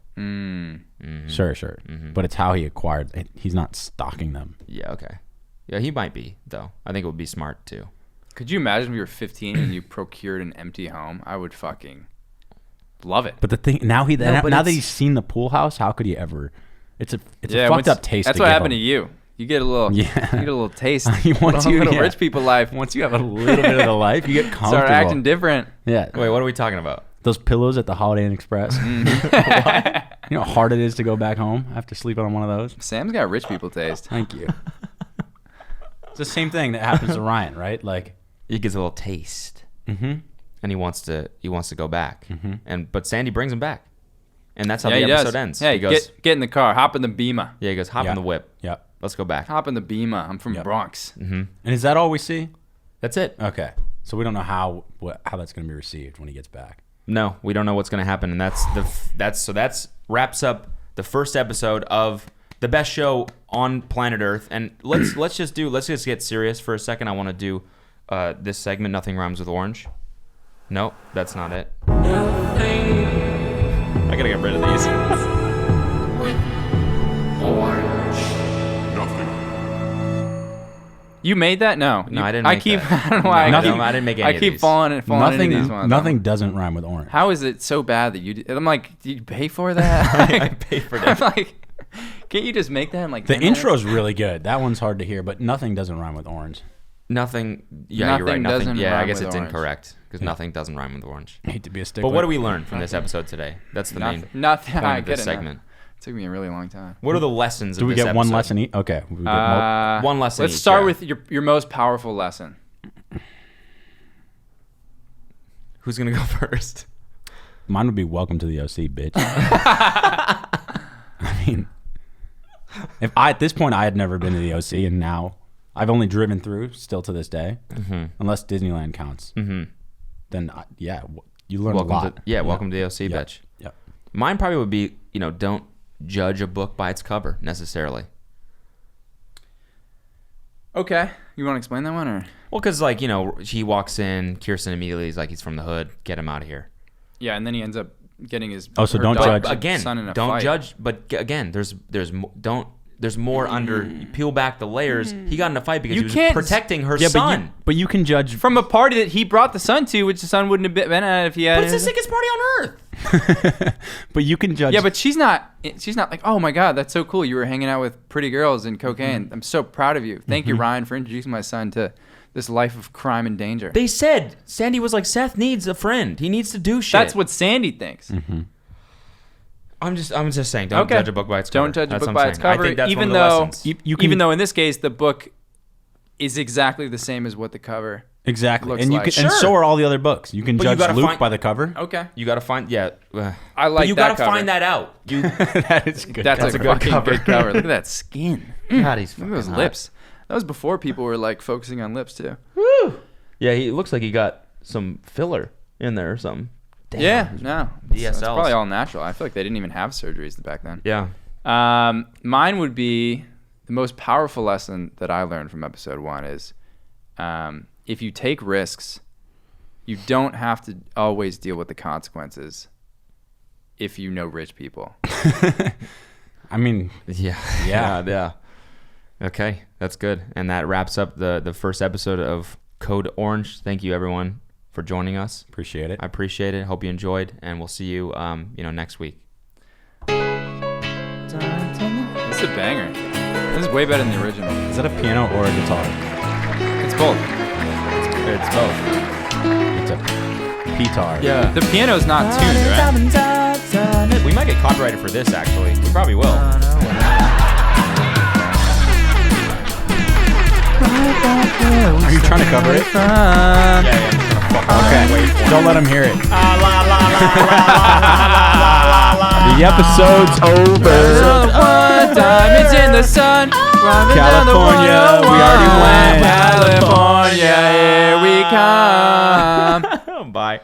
Sure. But it's how he acquired. He's not stocking them. Yeah, okay. Yeah, he might be, though. I think it would be smart, too. Could you imagine if you were 15 and you procured an empty home? I would fucking love it. But the thing now that he's seen the pool house, how could he ever? It's a fucked up taste. That's what happened to you. You get a little taste. Once you little rich people life. Once you have a little bit of the life, you get comfortable. Start acting different. Yeah. Wait, what are we talking about? Those pillows at the Holiday Inn Express. You know how hard it is to go back home after sleeping on one of those? Sam's got rich people taste. Thank you. It's the same thing that happens to Ryan, right? Like he gets a little taste, and he wants to go back, but Sandy brings him back, and that's how the episode ends. Yeah, he goes, get in the car, hop in the Beamer. Yeah, he goes, hop in the whip. Yeah, let's go back. Hop in the Beamer. I'm from Bronx. And is that all we see? That's it. Okay, so we don't know how that's going to be received when he gets back. No, we don't know what's going to happen, and that's wraps up the first episode of the best show on planet Earth. And let's just get serious for a second. I want to do this segment. Nothing rhymes with orange. Nope, that's not it. Nothing. I gotta get rid of these. Orange. Nothing. You made that? No, I didn't. Make that. I don't know why. I didn't make any. I keep falling into these ones. Nothing doesn't rhyme with orange. How is it so bad that you? I'm like, did you pay for that? I pay for that. I'm like, can't you just make that? Like the intro's really good. That one's hard to hear, but nothing doesn't rhyme with orange. Nothing. Yeah, you're right. Nothing. Yeah, I guess it's orange. Incorrect because nothing doesn't rhyme with orange. I hate to be a stickler. But what do we learn from this episode today? That's the main point of this segment. It took me a really long time. What are the lessons? Do we get one lesson each? Okay. One lesson. Let's start with your most powerful lesson. Who's gonna go first? Mine would be welcome to the OC, bitch. I mean, at this point I had never been to the OC, and now I've only driven through still to this day, unless Disneyland counts. Then you learn a lot. Welcome to the OC, bitch. Yeah. Mine probably would be, don't judge a book by its cover necessarily. Okay, you want to explain that one, or? Well, because he walks in, Kirsten immediately is like, he's from the hood, get him out of here. Yeah, and then he ends up getting his so don't judge again. Son in a don't fight. Judge, but again, there's more under. You peel back the layers. He got in a fight because he was protecting her son. But you can judge from a party that he brought the son to, which the son wouldn't have been at if he had. But it's the sickest party on earth. But you can judge. Yeah, but she's not like, oh my God, that's so cool. You were hanging out with pretty girls and cocaine. I'm so proud of you. Thank you, Ryan, for introducing my son to this life of crime and danger. They said Sandy was like, Seth needs a friend. He needs to do shit. That's what Sandy thinks. I'm just saying, don't judge a book by its cover. Don't judge a book by its cover. I think that's even though in this case the book is exactly the same as what the cover looks and like. And so are all the other books. You can judge Luke by the cover. Okay. You got to find I like. But you got to find that out. That is good. That's a good cover. Good cover. Look at that skin. God, he's look at those lips. That was before people were like focusing on lips too. Woo! Yeah, he looks like he got some filler in there or something. Damn. Yeah, no. It's DSLs. probably all natural. I feel like they didn't even have surgeries back then. Yeah. Mine would be the most powerful lesson that I learned from episode 1 is if you take risks, you don't have to always deal with the consequences if you know rich people. I mean, yeah. Okay, that's good. And that wraps up the first episode of Code Orange. Thank you, everyone, for joining us. Appreciate it. I appreciate it. Hope you enjoyed, and we'll see you, next week. This is a banger. This is way better than the original. Is that a piano or a guitar? It's both. It's both. It's a pitar. Yeah. The piano's not tuned, right? We might get copyrighted for this, actually. We probably will. Are you trying to cover it? Yeah. Okay. Don't let him hear it. The episode's over. Diamonds in the sun. California, we already went. California, here we come. Bye.